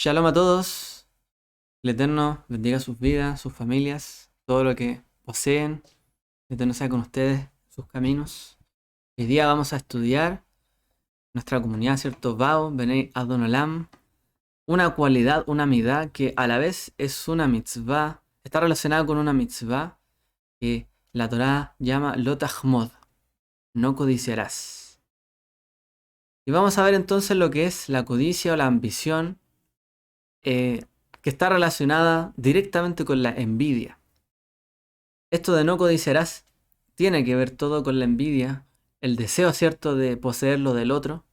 Shalom a todos. El Eterno bendiga sus vidas, sus familias, todo lo que poseen. El Eterno sea con ustedes, sus caminos. Hoy día vamos a estudiar nuestra comunidad, ¿cierto? Bao, Benei Adon Olam. Una cualidad, una midá que a la vez es una mitzvah, está relacionada con una mitzvah que la Torá llama Lo Tahmod, no codiciarás. Y vamos a ver entonces lo que es la codicia o la ambición, que está relacionada directamente con la envidia. Esto de no codiciarás tiene que ver todo con la envidia, el deseo, ¿cierto?, de poseer lo del otro.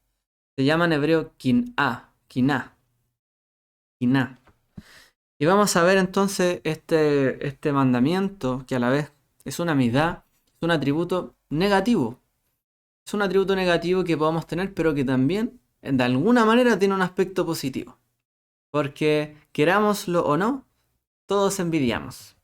Se llama en hebreo kin'a, kin'a, kin'a. Y vamos a ver entonces este mandamiento, que a la vez es una midá, es un atributo negativo. Es un atributo negativo que podemos tener, pero que también, de alguna manera, tiene un aspecto positivo. Porque, querámoslo o no, todos envidiamos.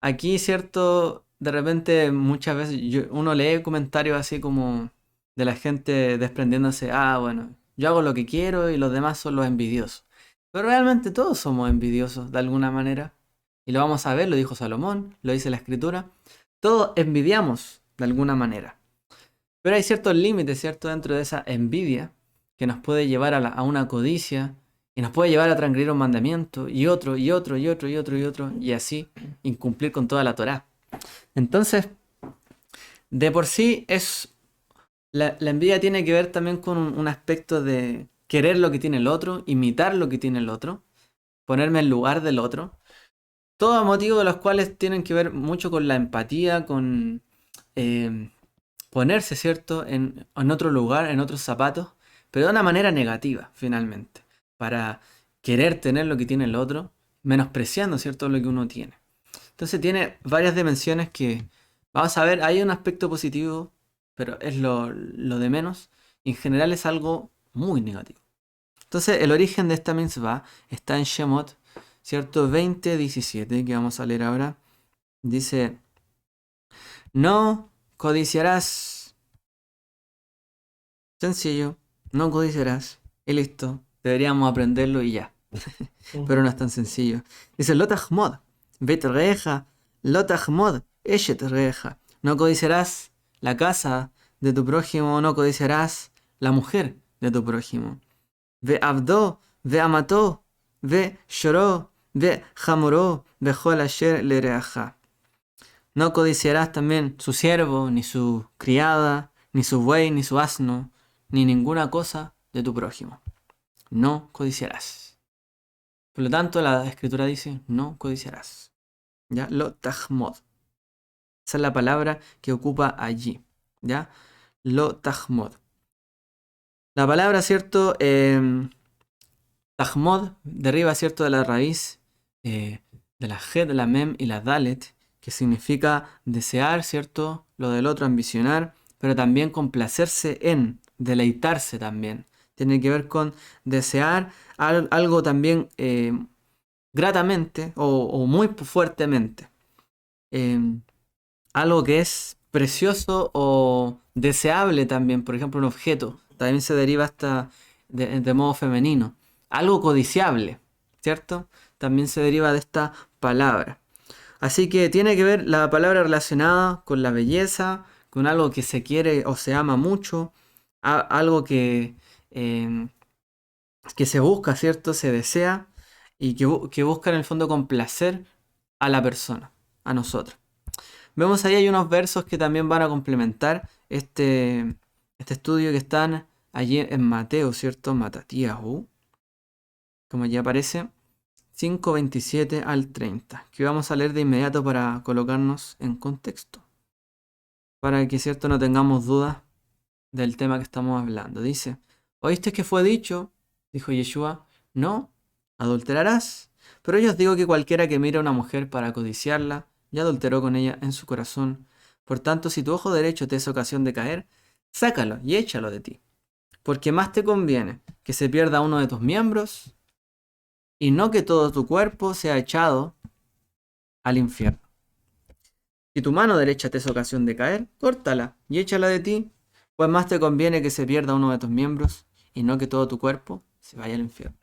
Aquí, cierto, de repente muchas veces uno lee comentarios así como de la gente desprendiéndose, bueno, yo hago lo que quiero y los demás son los envidiosos. Pero realmente todos somos envidiosos de alguna manera. Y lo vamos a ver, lo dijo Salomón, lo dice la escritura. Todos envidiamos de alguna manera. Pero hay ciertos límites, ¿cierto? Dentro de esa envidia que nos puede llevar a una codicia y nos puede llevar a transgredir un mandamiento y otro y otro y otro y otro y otro y así incumplir con toda la Torá. Entonces, de por sí la envidia tiene que ver también con un aspecto de querer lo que tiene el otro, imitar lo que tiene el otro, ponerme en lugar del otro. Todos motivos de los cuales tienen que ver mucho con la empatía, con eh, ponerse, ¿cierto?, en otro lugar, en otros zapatos, pero de una manera negativa, finalmente, para querer tener lo que tiene el otro, menospreciando, ¿cierto?, lo que uno tiene. Entonces tiene varias dimensiones que vamos a ver, hay un aspecto positivo, pero es lo de menos, y en general es algo muy negativo. Entonces el origen de esta mitzvah está en Shemot, ¿cierto? 20:17, que vamos a leer ahora. Dice, no codiciarás. Sencillo, no codiciarás. Y listo, deberíamos aprenderlo y ya. Pero no es tan sencillo. Dice, lo tahmod, bet reja, lo tahmod, eshet reja. No codiciarás la casa de tu prójimo, no codiciarás la mujer de tu prójimo. Ve abdo, ve amató, ve lloró, ve jamoró, ve jol asher le reaja. No codiciarás también su siervo, ni su criada, ni su buey, ni su asno, ni ninguna cosa de tu prójimo. No codiciarás. Por lo tanto, la escritura dice, no codiciarás. ¿Ya? Lo tahmod. Esa es la palabra que ocupa allí. ¿Ya? Lo tahmod. La palabra, ¿cierto? Tahmod deriva, ¿cierto?, de la raíz de la Het, la Mem y la Dalet, que significa desear, ¿cierto?, lo del otro, ambicionar, pero también complacerse en, deleitarse también. Tiene que ver con desear algo también gratamente o muy fuertemente. Eh, Algo que es precioso o deseable también, por ejemplo, un objeto, también se deriva hasta de modo femenino. Algo codiciable, ¿cierto? También se deriva de esta palabra. Así que tiene que ver la palabra relacionada con la belleza, con algo que se quiere o se ama mucho, algo eh, que se busca, ¿cierto? Se desea y que busca en el fondo complacer a la persona, a nosotros. Vemos ahí hay unos versos que también van a complementar este estudio, que están allí en Mateo, ¿cierto? Matatiahu, como ya aparece, 5:27 al 30, que vamos a leer de inmediato para colocarnos en contexto, para que, ¿cierto?, no tengamos dudas del tema que estamos hablando. Dice, ¿oíste que fue dicho? Dijo Yeshua, no adulterarás. Pero yo os digo que cualquiera que mire a una mujer para codiciarla, ya adulteró con ella en su corazón. Por tanto, si tu ojo derecho te es ocasión de caer, sácalo y échalo de ti. Porque más te conviene que se pierda uno de tus miembros y no que todo tu cuerpo sea echado al infierno. Si tu mano derecha te es ocasión de caer, córtala y échala de ti, pues más te conviene que se pierda uno de tus miembros y no que todo tu cuerpo se vaya al infierno.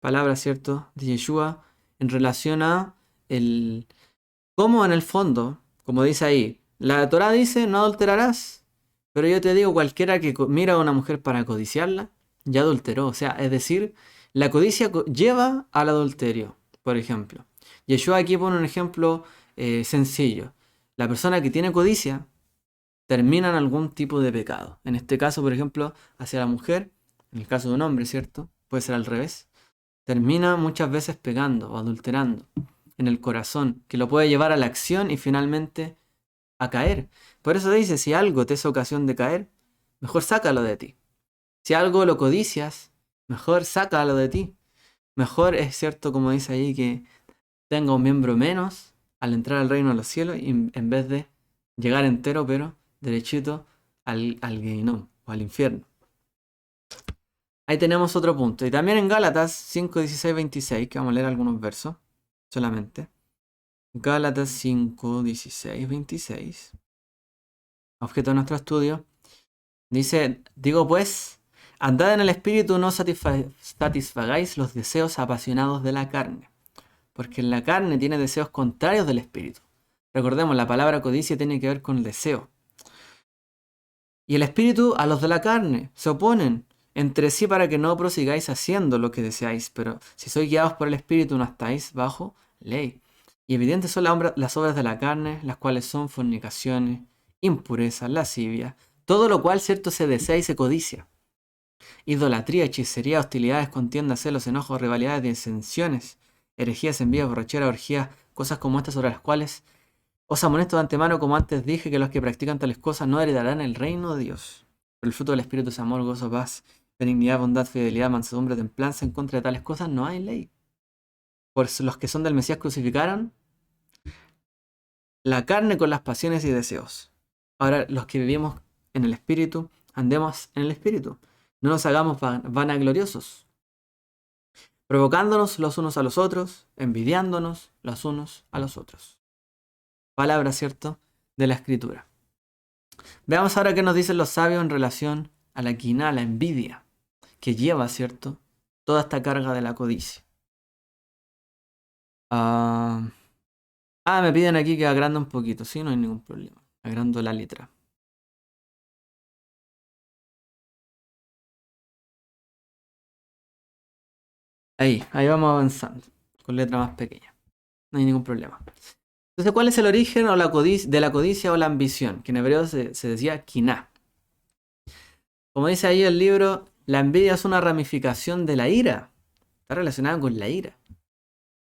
Palabra, ¿cierto?, de Yeshua en relación a el cómo en el fondo, como dice ahí, la Torá dice no adulterarás, pero yo te digo, cualquiera que mira a una mujer para codiciarla, ya adulteró. O sea, es decir, la codicia lleva al adulterio, por ejemplo. Yeshua aquí pone un ejemplo sencillo. La persona que tiene codicia termina en algún tipo de pecado. En este caso, por ejemplo, hacia la mujer, en el caso de un hombre, ¿cierto? Puede ser al revés. Termina muchas veces pecando o adulterando en el corazón, que lo puede llevar a la acción y finalmente a caer. Por eso dice, si algo te es ocasión de caer, mejor sácalo de ti. Si algo lo codicias, mejor sácalo de ti. Mejor es cierto, como dice ahí, que tenga un miembro menos al entrar al reino de los cielos y en vez de llegar entero, pero derechito al Gehinnom o al infierno. Ahí tenemos otro punto. Y también en Gálatas 5, 16, 26, que vamos a leer algunos versos solamente. Gálatas 5, 16, 26. Objeto de nuestro estudio. Dice, digo pues, andad en el espíritu, no satisfagáis los deseos apasionados de la carne. Porque en la carne tiene deseos contrarios del espíritu. Recordemos, la palabra codicia tiene que ver con el deseo. Y el espíritu a los de la carne se oponen entre sí para que no prosigáis haciendo lo que deseáis. Pero si sois guiados por el espíritu no estáis bajo ley. Y evidentes son las obras de la carne, las cuales son fornicaciones, impureza, lascivia, todo lo cual, cierto, se desea y se codicia. Idolatría, hechicería, hostilidades, contiendas, celos, enojos, rivalidades, disensiones, herejías, envíos, borrachera, orgías, cosas como estas sobre las cuales os amonesto de antemano, como antes dije, que los que practican tales cosas no heredarán el reino de Dios. Pero el fruto del Espíritu es amor, gozo, paz, benignidad, bondad, fidelidad, mansedumbre, templanza. En contra de tales cosas no hay ley. Pues los que son del Mesías crucificaron la carne con las pasiones y deseos. Ahora, los que vivimos en el Espíritu, andemos en el Espíritu. No nos hagamos vanagloriosos, provocándonos los unos a los otros, envidiándonos los unos a los otros. Palabra, ¿cierto?, de la Escritura. Veamos ahora qué nos dicen los sabios en relación a la quina, la envidia, que lleva, ¿cierto?, toda esta carga de la codicia. Me piden aquí que agrande un poquito. Sí, no hay ningún problema. Agrando la letra. Ahí vamos avanzando. Con letra más pequeña. No hay ningún problema. Entonces, ¿cuál es el origen de la codicia o la ambición? Que en hebreo se decía kiná. Como dice ahí el libro, la envidia es una ramificación de la ira. Está relacionada con la ira.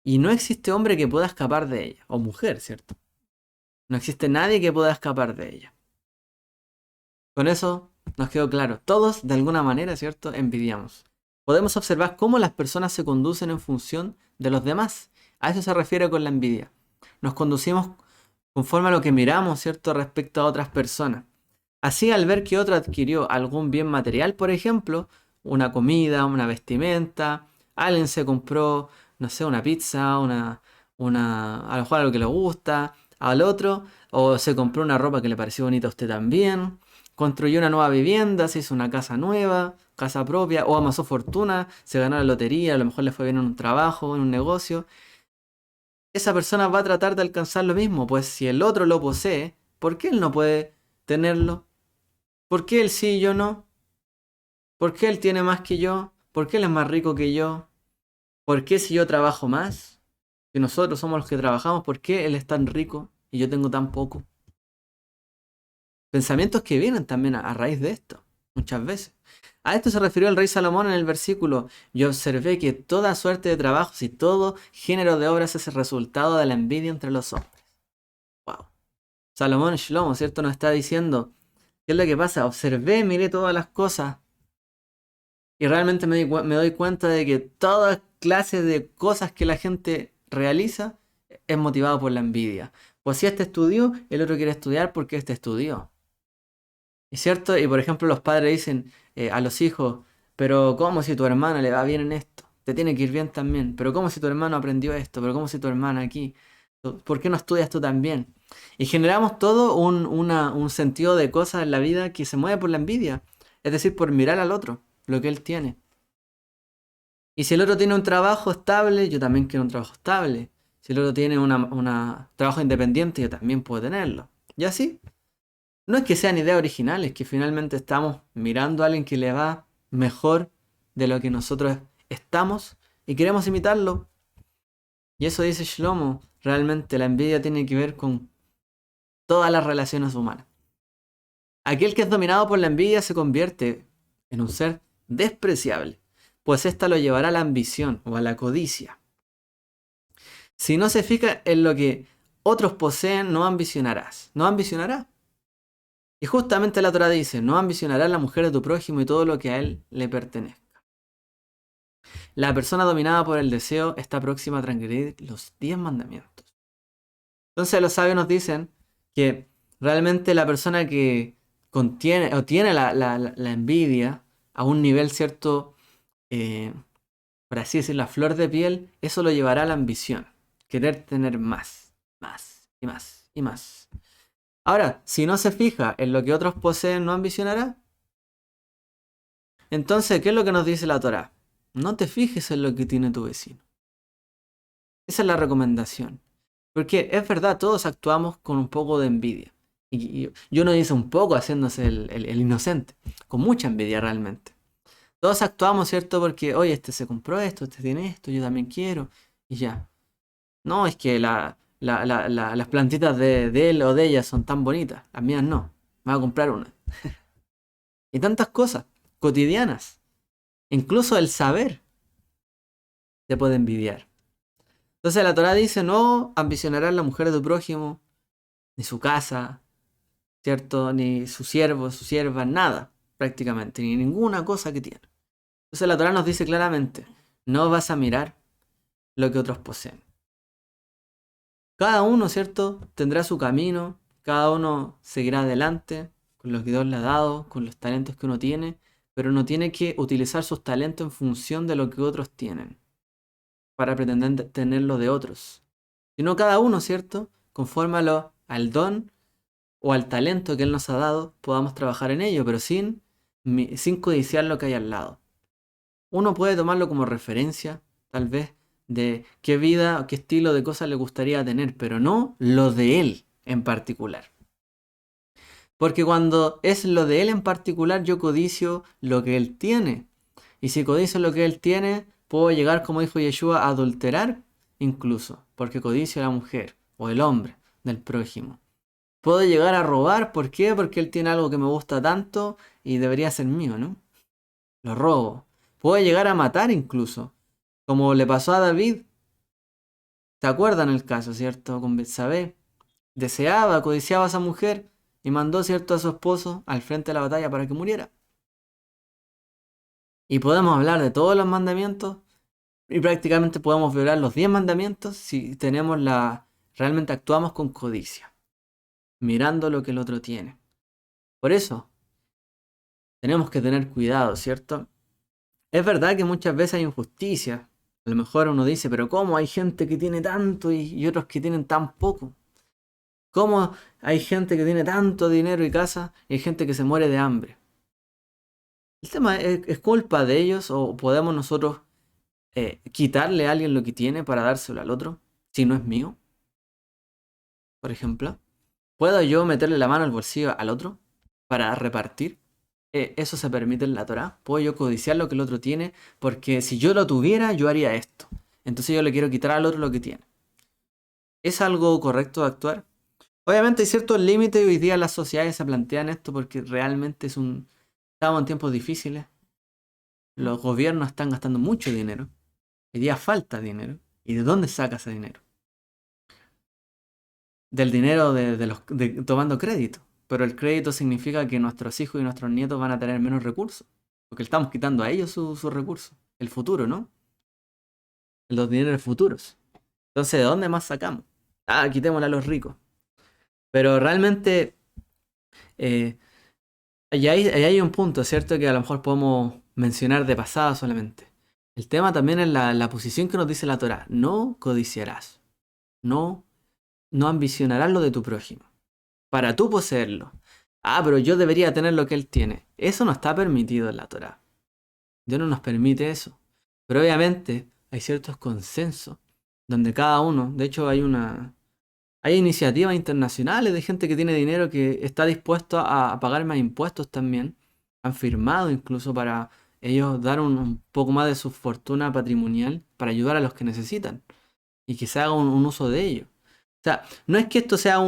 Y no existe hombre que pueda escapar de ella. O mujer, ¿cierto? No existe nadie que pueda escapar de ella. Con eso nos quedó claro. Todos, de alguna manera, ¿cierto?, envidiamos. Podemos observar cómo las personas se conducen en función de los demás. A eso se refiere con la envidia. Nos conducimos conforme a lo que miramos, ¿cierto?, respecto a otras personas. Así, al ver que otro adquirió algún bien material, por ejemplo, una comida, una vestimenta, alguien se compró, no sé, una pizza, a lo mejor algo que le gusta al otro, o se compró una ropa que le pareció bonita a usted también, construyó una nueva vivienda, se hizo una casa nueva, casa propia, o amasó fortuna, se ganó la lotería, a lo mejor le fue bien en un trabajo, en un negocio. Esa persona va a tratar de alcanzar lo mismo, pues si el otro lo posee, ¿por qué él no puede tenerlo? ¿Por qué él sí y yo no? ¿Por qué él tiene más que yo? ¿Por qué él es más rico que yo? ¿Por qué si yo trabajo más? Si nosotros somos los que trabajamos, ¿por qué él es tan rico y yo tengo tan poco? Pensamientos que vienen también a raíz de esto, muchas veces. A esto se refirió el rey Salomón en el versículo: yo observé que toda suerte de trabajos y todo género de obras es el resultado de la envidia entre los hombres. Wow. Salomón Shlomo, ¿cierto?, nos está diciendo, ¿qué es lo que pasa? Observé, miré todas las cosas y realmente me doy cuenta de que toda clase de cosas que la gente realiza es motivado por la envidia. Pues si este estudió, el otro quiere estudiar porque este estudió. ¿Es cierto? Y por ejemplo los padres dicen a los hijos, pero ¿cómo si tu hermana le va bien en esto? Te tiene que ir bien también. Pero ¿cómo si tu hermano aprendió esto? Pero ¿cómo si tu hermana aquí? ¿Por qué no estudias tú también? Y generamos todo un sentido de cosas en la vida que se mueve por la envidia. Es decir, por mirar al otro, lo que él tiene. Y si el otro tiene un trabajo estable, yo también quiero un trabajo estable. Si el otro tiene un trabajo independiente, yo también puedo tenerlo. Y así. No es que sean ideas originales, es que finalmente estamos mirando a alguien que le va mejor de lo que nosotros estamos y queremos imitarlo. Y eso dice Shlomo. Realmente la envidia tiene que ver con todas las relaciones humanas. Aquel que es dominado por la envidia se convierte en un ser despreciable, pues ésta lo llevará a la ambición o a la codicia. Si no se fija en lo que otros poseen, no ambicionarás. No ambicionarás. Y justamente la Torah dice, no ambicionarás la mujer de tu prójimo y todo lo que a él le pertenezca. La persona dominada por el deseo está próxima a transgredir los 10 mandamientos. Entonces los sabios nos dicen que realmente la persona que contiene o tiene la envidia a un nivel cierto, eh, por así decirlo, la flor de piel, eso lo llevará a la ambición. Querer tener más, más y más y más. Ahora, si no se fija en lo que otros poseen, ¿no ambicionará? Entonces, ¿qué es lo que nos dice la Torá? No te fijes en lo que tiene tu vecino. Esa es la recomendación. Porque es verdad, todos actuamos con un poco de envidia. Y uno dice un poco haciéndose el inocente, con mucha envidia realmente. Todos actuamos, ¿cierto? Porque, oye, este se compró esto, este tiene esto, yo también quiero, y ya. No, es que las plantitas de él o de ella son tan bonitas, las mías no. Me voy a comprar una. Y tantas cosas cotidianas. Incluso el saber te puede envidiar. Entonces la Torá dice, no ambicionarás la mujer de tu prójimo, ni su casa, ¿cierto? Ni su siervo, su sierva, nada, prácticamente, ni ninguna cosa que tiene. Entonces la Torá nos dice claramente, no vas a mirar lo que otros poseen. Cada uno, ¿cierto? Tendrá su camino, cada uno seguirá adelante con lo que Dios le ha dado, con los talentos que uno tiene, pero no tiene que utilizar sus talentos en función de lo que otros tienen, para pretender tener lo de otros. Sino cada uno, ¿cierto? Conforme al don o al talento que Él nos ha dado, podamos trabajar en ello, pero sin codiciar lo que hay al lado. Uno puede tomarlo como referencia, tal vez, de qué vida o qué estilo de cosas le gustaría tener, pero no lo de él en particular. Porque cuando es lo de él en particular, yo codicio lo que él tiene. Y si codicio lo que él tiene, puedo llegar, como dijo Yeshua, a adulterar incluso, porque codicio a la mujer o el hombre del prójimo. Puedo llegar a robar, ¿por qué? Porque él tiene algo que me gusta tanto y debería ser mío, ¿no? Lo robo. Puedo llegar a matar incluso, como le pasó a David. ¿Se acuerdan el caso, cierto? Con Betsabé. Deseaba, codiciaba a esa mujer y mandó, cierto, a su esposo al frente de la batalla para que muriera. Y podemos hablar de todos los mandamientos y prácticamente podemos violar los 10 mandamientos si realmente actuamos con codicia, mirando lo que el otro tiene. Por eso, tenemos que tener cuidado, ¿cierto? Es verdad que muchas veces hay injusticia. A lo mejor uno dice, pero ¿cómo hay gente que tiene tanto y otros que tienen tan poco? ¿Cómo hay gente que tiene tanto dinero y casa y hay gente que se muere de hambre? El tema es culpa de ellos o podemos nosotros quitarle a alguien lo que tiene para dárselo al otro, si no es mío, por ejemplo. ¿Puedo yo meterle la mano al bolsillo al otro para repartir? Eso se permite en la Torá. ¿Puedo yo codiciar lo que el otro tiene? Porque si yo lo tuviera, yo haría esto. Entonces yo le quiero quitar al otro lo que tiene. ¿Es algo correcto de actuar? Obviamente hay ciertos límites y hoy día las sociedades se plantean esto porque realmente estamos en tiempos difíciles. Los gobiernos están gastando mucho dinero. Hoy día falta dinero. ¿Y de dónde saca ese dinero? Del dinero tomando crédito. Pero el crédito significa que nuestros hijos y nuestros nietos van a tener menos recursos. Porque le estamos quitando a ellos sus recursos. El futuro, ¿no? Los dineros futuros. Entonces, ¿de dónde más sacamos? Ah, quitémosle a los ricos. Pero realmente, eh, ahí hay un punto, ¿cierto? Que a lo mejor podemos mencionar de pasada solamente. El tema también es la posición que nos dice la Torá. No codiciarás. No, no ambicionarás lo de tu prójimo. Para tú poseerlo. Ah, pero yo debería tener lo que él tiene. Eso no está permitido en la Torá. Dios no nos permite eso. Pero obviamente hay ciertos consensos donde cada uno, de hecho hay iniciativas internacionales de gente que tiene dinero que está dispuesto a pagar más impuestos también. Han firmado incluso para ellos dar un poco más de su fortuna patrimonial para ayudar a los que necesitan y que se haga un uso de ello. O sea, no es que esto sea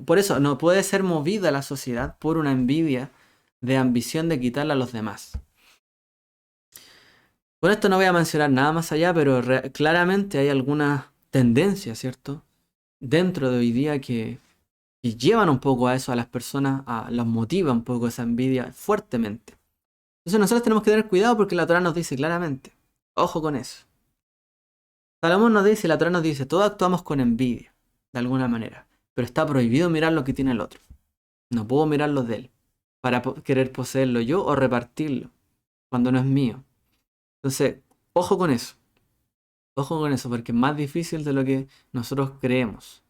por eso, no puede ser movida la sociedad por una envidia de ambición de quitarle a los demás. Con esto no voy a mencionar nada más allá, pero claramente hay algunas tendencias, ¿cierto? Dentro de hoy día que llevan un poco a eso, a las personas, los motiva un poco esa envidia fuertemente. Entonces nosotros tenemos que tener cuidado porque la Torá nos dice claramente, ojo con eso. Salomón nos dice, la Torá nos dice, todos actuamos con envidia, de alguna manera, pero está prohibido mirar lo que tiene el otro. No puedo mirar lo de él para querer poseerlo yo o repartirlo cuando no es mío. Entonces, ojo con eso. Ojo con eso, porque es más difícil de lo que nosotros creemos.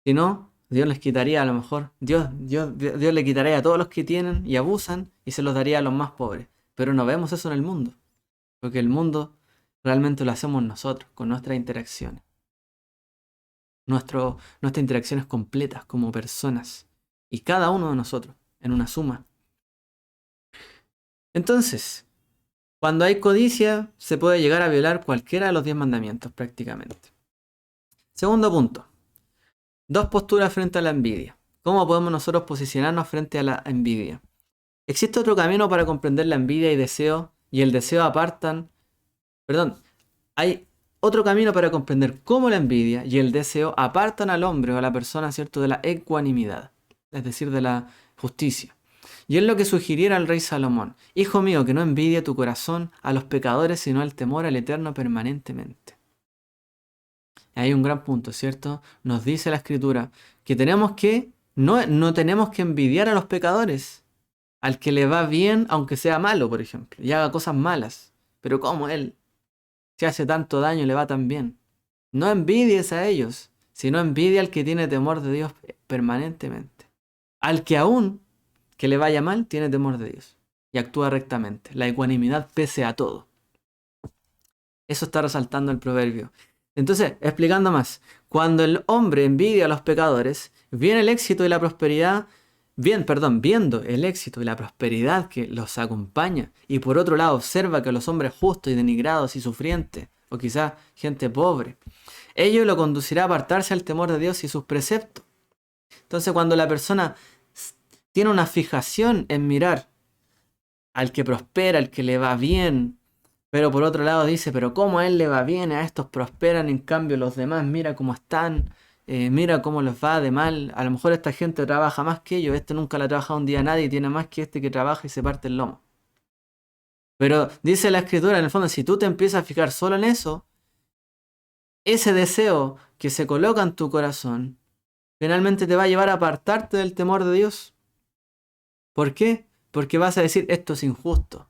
Si no, Dios les quitaría a lo mejor. Dios le quitaría a todos los que tienen y abusan y se los daría a los más pobres. Pero no vemos eso en el mundo. Porque el mundo realmente lo hacemos nosotros, con nuestras interacciones. Nuestras interacciones completas como personas. Y cada uno de nosotros, en una suma. Entonces, cuando hay codicia, se puede llegar a violar cualquiera de los 10 mandamientos prácticamente. Segundo punto. 2 posturas frente a la envidia. ¿Cómo podemos nosotros posicionarnos frente a la envidia? Existe otro camino para comprender la envidia y el deseo apartan. Hay otro camino para comprender cómo la envidia y el deseo apartan al hombre o a la persona, ¿cierto?, de la ecuanimidad, es decir, de la justicia. Y es lo que sugiriera el rey Salomón. Hijo mío, que no envidie tu corazón a los pecadores, sino el temor al Eterno permanentemente. Hay un gran punto, ¿cierto? Nos dice la Escritura que no tenemos que envidiar a los pecadores, al que le va bien, aunque sea malo, por ejemplo, y haga cosas malas. Pero como él, si hace tanto daño, le va tan bien. No envidies a ellos, sino envidia al que tiene temor de Dios permanentemente. Al que aún que le vaya mal, tiene temor de Dios y actúa rectamente. La ecuanimidad pese a todo. Eso está resaltando el proverbio. Entonces, explicando más, cuando el hombre envidia a los pecadores, viene el éxito y la prosperidad, viendo el éxito y la prosperidad que los acompaña, y por otro lado observa que los hombres justos y denigrados y sufrientes, o quizás gente pobre, ello lo conducirá a apartarse al temor de Dios y sus preceptos. Entonces, cuando la persona tiene una fijación en mirar al que prospera, al que le va bien, pero por otro lado dice, pero cómo a él le va bien, a estos prosperan, en cambio los demás, mira cómo están, mira cómo les va de mal, a lo mejor esta gente trabaja más que ellos, este nunca le ha trabajado un día a nadie y tiene más que este que trabaja y se parte el lomo. Pero dice la Escritura, en el fondo, si tú te empiezas a fijar solo en eso, ese deseo que se coloca en tu corazón, finalmente te va a llevar a apartarte del temor de Dios. ¿Por qué? Porque vas a decir, esto es injusto.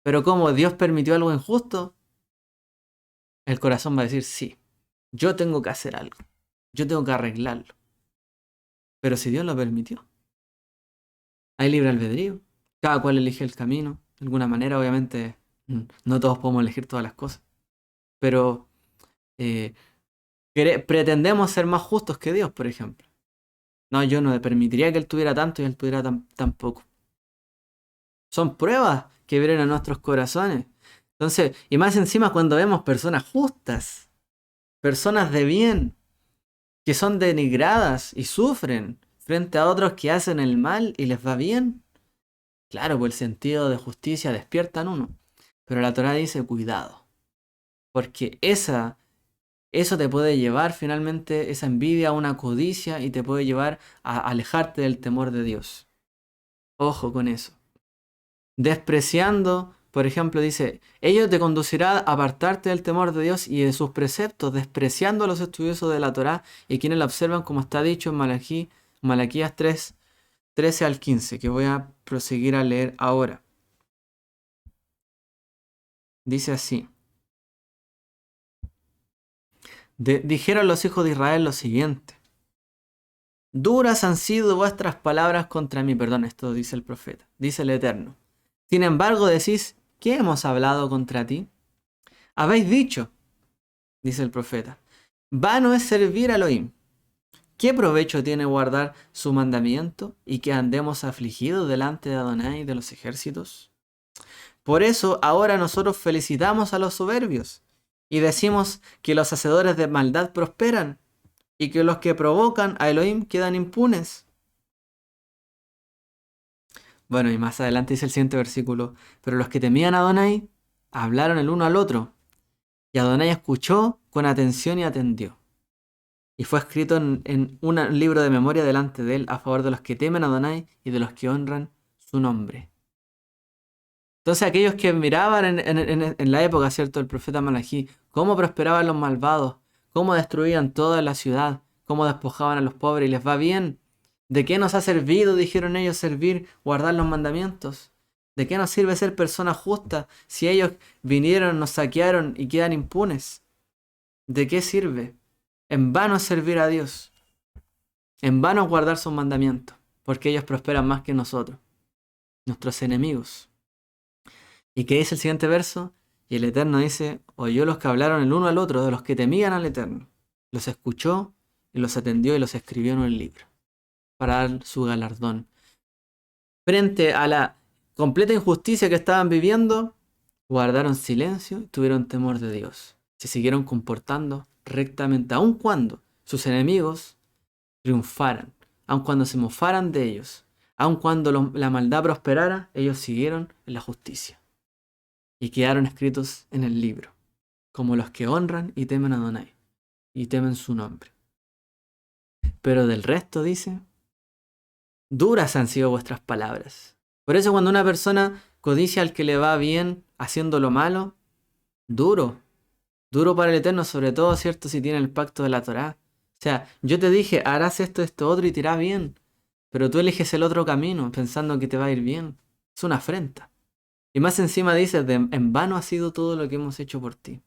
Pero como Dios permitió algo injusto, el corazón va a decir, sí, yo tengo que hacer algo. Yo tengo que arreglarlo. Pero si Dios lo permitió, hay libre albedrío. Cada cual elige el camino. De alguna manera, obviamente, no todos podemos elegir todas las cosas. Pero pretendemos ser más justos que Dios, por ejemplo. No, yo no le permitiría que Él tuviera tanto y Él tuviera tan poco. Son pruebas que vienen a nuestros corazones. Entonces, y más encima cuando vemos personas justas, personas de bien, que son denigradas y sufren frente a otros que hacen el mal y les va bien. Claro, pues el sentido de justicia despierta en uno. Pero la Torá dice, cuidado. Porque eso te puede llevar finalmente, esa envidia, a una codicia y te puede llevar a alejarte del temor de Dios. Ojo con eso. Despreciando, por ejemplo, dice, ello te conducirá a apartarte del temor de Dios y de sus preceptos, despreciando a los estudiosos de la Torá y quienes la observan, como está dicho en Malaquías 3, 13 al 15, que voy a proseguir a leer ahora. Dice así. Dijeron los hijos de Israel lo siguiente. Duras han sido vuestras palabras contra mí. Perdón, esto dice el profeta. Dice el Eterno. Sin embargo decís, ¿qué hemos hablado contra ti? Habéis dicho, dice el profeta, vano es servir a Elohim. ¿Qué provecho tiene guardar su mandamiento y que andemos afligidos delante de Adonai de los ejércitos? Por eso ahora nosotros felicitamos a los soberbios y decimos que los hacedores de maldad prosperan y que los que provocan a Elohim quedan impunes. Bueno, y más adelante dice el siguiente versículo, pero los que temían a Adonai hablaron el uno al otro, y Adonai escuchó con atención y atendió. Y fue escrito en un libro de memoria delante de él a favor de los que temen a Adonai y de los que honran su nombre. Entonces aquellos que miraban en la época, ¿cierto?, del profeta Malaquí, cómo prosperaban los malvados, cómo destruían toda la ciudad, cómo despojaban a los pobres y les va bien. ¿De qué nos ha servido, dijeron ellos, servir, guardar los mandamientos? ¿De qué nos sirve ser personas justas si ellos vinieron, nos saquearon y quedan impunes? ¿De qué sirve? En vano es servir a Dios. En vano es guardar sus mandamientos, porque ellos prosperan más que nosotros, nuestros enemigos. ¿Y qué dice el siguiente verso? Y el Eterno dice, oyó los que hablaron el uno al otro, de los que temían al Eterno. Los escuchó y los atendió y los escribió en un libro, para dar su galardón. Frente a la completa injusticia que estaban viviendo, guardaron silencio y tuvieron temor de Dios. Se siguieron comportando rectamente, aun cuando sus enemigos triunfaran, aun cuando se mofaran de ellos, aun cuando la maldad prosperara, ellos siguieron en la justicia. Y quedaron escritos en el libro, como los que honran y temen a Adonai, y temen su nombre. Pero del resto dice, duras han sido vuestras palabras. Por eso cuando una persona codicia al que le va bien haciendo lo malo, duro para el Eterno, sobre todo, ¿cierto?, si tiene el pacto de la Torá. O sea, yo te dije, harás esto, esto, otro y te irá bien, pero tú eliges el otro camino pensando que te va a ir bien. Es una afrenta. Y más encima dice, en vano ha sido todo lo que hemos hecho por ti.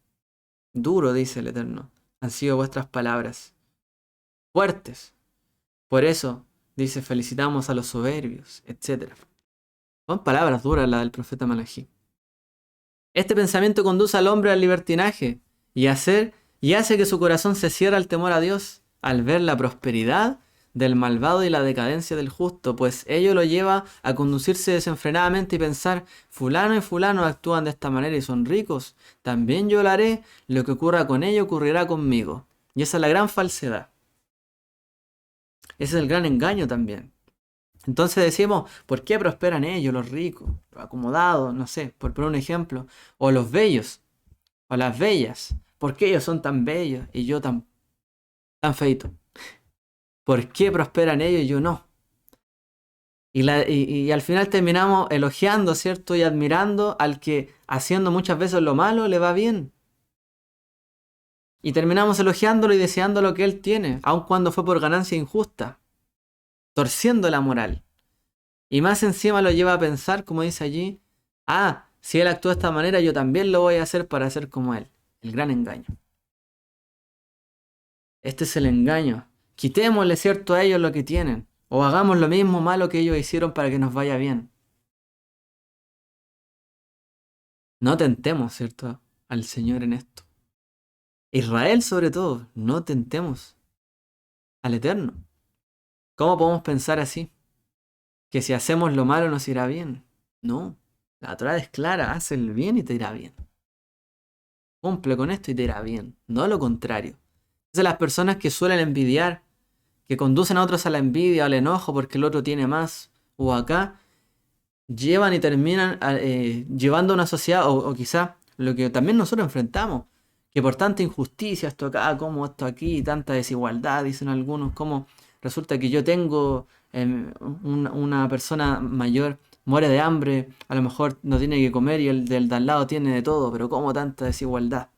Duro, dice el Eterno, han sido vuestras palabras. Fuertes. Por eso, dice, felicitamos a los soberbios, etc. Son palabras duras las del profeta Malaquí. Este pensamiento conduce al hombre al libertinaje y hace que su corazón se cierre al temor a Dios al ver la prosperidad del malvado y la decadencia del justo, pues ello lo lleva a conducirse desenfrenadamente y pensar, fulano y fulano actúan de esta manera y son ricos, también yo lo haré, lo que ocurra con ello ocurrirá conmigo. Y esa es la gran falsedad. Ese es el gran engaño también. Entonces decimos, ¿por qué prosperan ellos, los ricos, los acomodados, no sé, por poner un ejemplo, o los bellos, o las bellas? ¿Por qué ellos son tan bellos y yo tan feito? ¿Por qué prosperan ellos y yo no? Y al final terminamos elogiando, ¿cierto? Y admirando al que haciendo muchas veces lo malo le va bien. Y terminamos elogiándolo y deseando lo que él tiene, aun cuando fue por ganancia injusta, torciendo la moral. Y más encima lo lleva a pensar, como dice allí, si él actúa de esta manera, yo también lo voy a hacer para ser como él. El gran engaño. Este es el engaño. Quitémosle, ¿cierto?, a ellos lo que tienen. O hagamos lo mismo malo que ellos hicieron para que nos vaya bien. No tentemos, ¿cierto?, al Señor en esto. Israel, sobre todo, no tentemos al Eterno. ¿Cómo podemos pensar así? Que si hacemos lo malo nos irá bien. No. La Torá es clara, haz el bien y te irá bien. Cumple con esto y te irá bien. No lo contrario. Entonces las personas que suelen envidiar, que conducen a otros a la envidia, al enojo porque el otro tiene más, o acá, llevan y terminan llevando a una sociedad, o quizá lo que también nosotros enfrentamos, que por tanta injusticia, esto acá, como esto aquí, tanta desigualdad, dicen algunos, como resulta que yo tengo una persona mayor, muere de hambre, a lo mejor no tiene que comer y el del de al lado tiene de todo, pero como tanta desigualdad.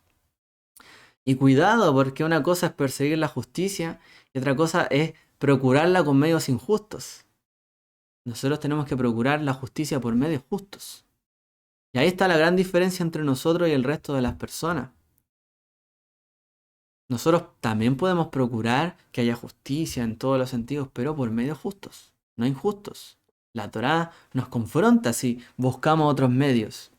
Y cuidado, porque una cosa es perseguir la justicia y otra cosa es procurarla con medios injustos. Nosotros tenemos que procurar la justicia por medios justos. Y ahí está la gran diferencia entre nosotros y el resto de las personas. Nosotros también podemos procurar que haya justicia en todos los sentidos, pero por medios justos, no injustos. La Torá nos confronta si buscamos otros medios.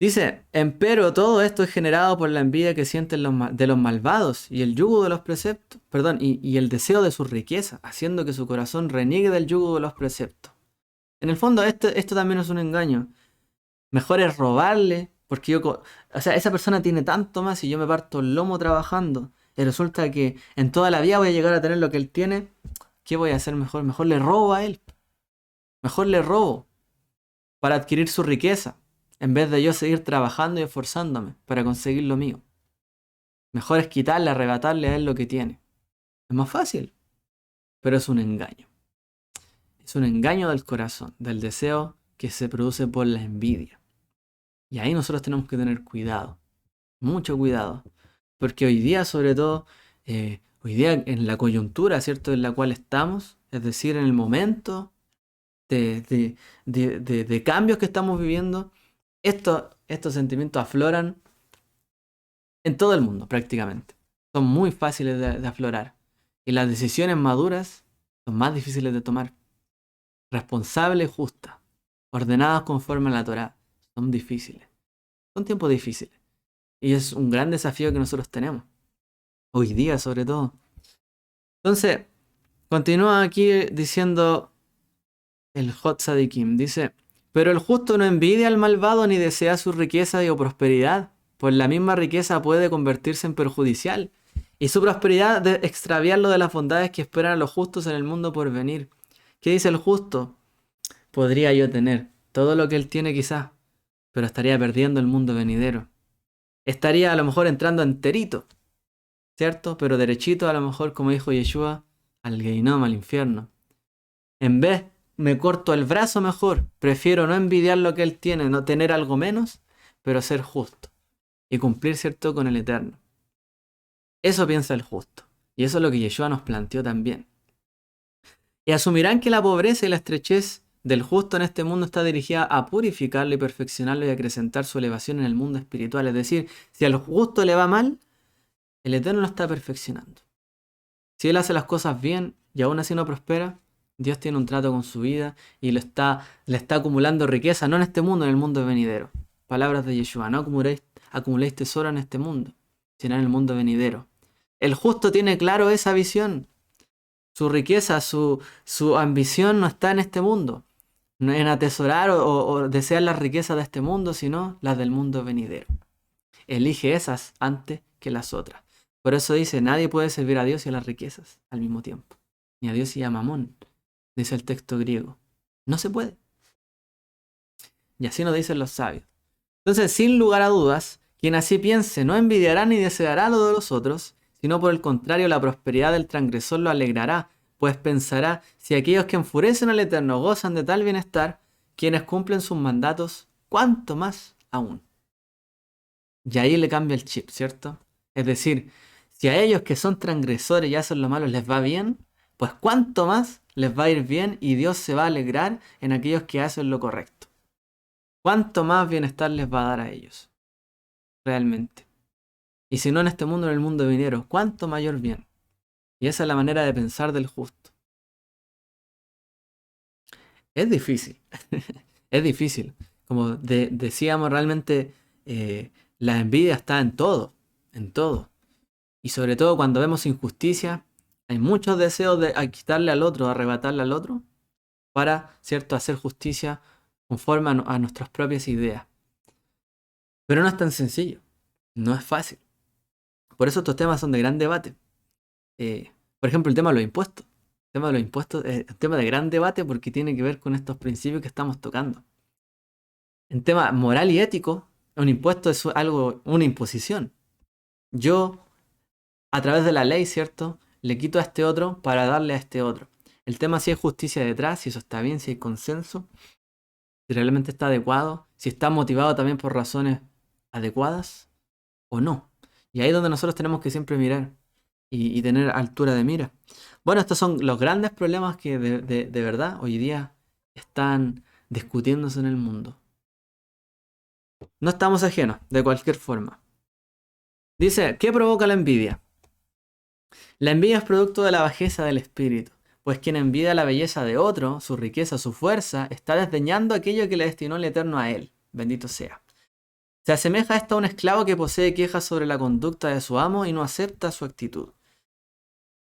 Dice, empero todo esto es generado por la envidia que sienten de los malvados y el yugo de los preceptos, perdón, y el deseo de su riqueza, haciendo que su corazón reniegue del yugo de los preceptos. En el fondo, esto también es un engaño. Mejor es robarle, porque o sea, esa persona tiene tanto más y yo me parto el lomo trabajando, y resulta que en toda la vida voy a llegar a tener lo que él tiene. ¿Qué voy a hacer mejor? Mejor le robo a él. Mejor le robo para adquirir su riqueza, en vez de yo seguir trabajando y esforzándome para conseguir lo mío. Mejor es quitarle, arrebatarle a él lo que tiene. Es más fácil, pero es un engaño. Es un engaño del corazón, del deseo que se produce por la envidia. Y ahí nosotros tenemos que tener cuidado, mucho cuidado, porque hoy día, sobre todo, hoy día en la coyuntura, ¿cierto?, en la cual estamos, es decir, en el momento de cambios que estamos viviendo, estos sentimientos afloran en todo el mundo prácticamente. Son muy fáciles de aflorar. Y las decisiones maduras son más difíciles de tomar. Responsables y justas, ordenadas conforme a la Torá, son difíciles. Son tiempos difíciles. Y es un gran desafío que nosotros tenemos. Hoy día sobre todo. Entonces, continúa aquí diciendo el Hot Sadikim. Dice, pero el justo no envidia al malvado ni desea su riqueza o prosperidad, pues la misma riqueza puede convertirse en perjudicial, y su prosperidad de extraviarlo de las bondades que esperan a los justos en el mundo por venir. ¿Qué dice el justo? Podría yo tener todo lo que él tiene quizás, pero estaría perdiendo el mundo venidero. Estaría a lo mejor entrando enterito, ¿cierto? Pero derechito a lo mejor, como dijo Yeshua, al Geinom, al infierno. En vez, me corto el brazo mejor. Prefiero no envidiar lo que él tiene, no tener algo menos, pero ser justo. Y cumplir, ¿cierto?, con el Eterno. Eso piensa el justo. Y eso es lo que Yeshua nos planteó también. Y asumirán que la pobreza y la estrechez del justo en este mundo está dirigida a purificarlo y perfeccionarlo y acrecentar su elevación en el mundo espiritual. Es decir, si al justo le va mal, el Eterno lo está perfeccionando. Si él hace las cosas bien y aún así no prospera, Dios tiene un trato con su vida y le está acumulando riqueza, no en este mundo, en el mundo venidero. Palabras de Yeshua, no acumuléis tesoro en este mundo, sino en el mundo venidero. El justo tiene claro esa visión. Su riqueza, su ambición no está en este mundo, no en atesorar o desear las riquezas de este mundo, sino las del mundo venidero. Elige esas antes que las otras. Por eso dice, nadie puede servir a Dios y a las riquezas al mismo tiempo. Ni a Dios y a Mamón, dice el texto griego. No se puede. Y así nos dicen los sabios. Entonces, sin lugar a dudas, quien así piense no envidiará ni deseará lo de los otros, sino por el contrario la prosperidad del transgresor lo alegrará, pues pensará, si aquellos que enfurecen al Eterno gozan de tal bienestar, quienes cumplen sus mandatos, ¿cuánto más aún? Y ahí le cambia el chip, ¿cierto? Es decir, si a ellos que son transgresores y hacen lo malo les va bien, pues cuánto más les va a ir bien y Dios se va a alegrar en aquellos que hacen lo correcto. Cuánto más bienestar les va a dar a ellos, realmente. Y si no en este mundo, en el mundo venidero, cuánto mayor bien. Y esa es la manera de pensar del justo. Es difícil, es difícil. Como decíamos, realmente la envidia está en todo, en todo. Y sobre todo cuando vemos injusticia, hay muchos deseos de quitarle al otro, arrebatarle al otro, para, ¿cierto?, hacer justicia conforme a nuestras propias ideas. Pero no es tan sencillo, no es fácil. Por eso estos temas son de gran debate. Por ejemplo, el tema de los impuestos. El tema de los impuestos es un tema de gran debate porque tiene que ver con estos principios que estamos tocando. En tema moral y ético, un impuesto es algo, una imposición. Yo, a través de la ley, ¿cierto?, le quito a este otro para darle a este otro. El tema si hay justicia detrás, si eso está bien, si hay consenso, si realmente está adecuado, si está motivado también por razones adecuadas o no. Y ahí es donde nosotros tenemos que siempre mirar y tener altura de mira. Bueno, estos son los grandes problemas que de verdad hoy día están discutiéndose en el mundo. No estamos ajenos, de cualquier forma. Dice, ¿qué provoca la envidia? La envidia es producto de la bajeza del espíritu, pues quien envidia la belleza de otro, su riqueza, su fuerza, está desdeñando aquello que le destinó el Eterno a él. Bendito sea. Se asemeja esto a un esclavo que posee quejas sobre la conducta de su amo y no acepta su actitud.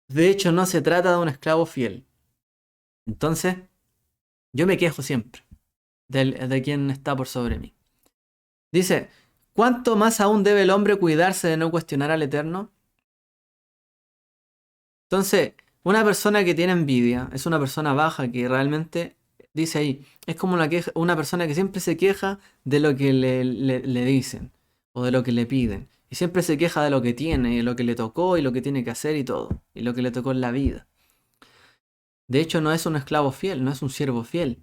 De hecho, no se trata de un esclavo fiel. Entonces, yo me quejo siempre de quien está por sobre mí. Dice, ¿cuánto más aún debe el hombre cuidarse de no cuestionar al Eterno? Entonces, una persona que tiene envidia es una persona baja que realmente, dice ahí, es como una persona que siempre se queja de lo que le dicen o de lo que le piden. Y siempre se queja de lo que tiene, y de lo que le tocó y lo que tiene que hacer y todo. Y lo que le tocó en la vida. De hecho, no es un esclavo fiel, no es un siervo fiel.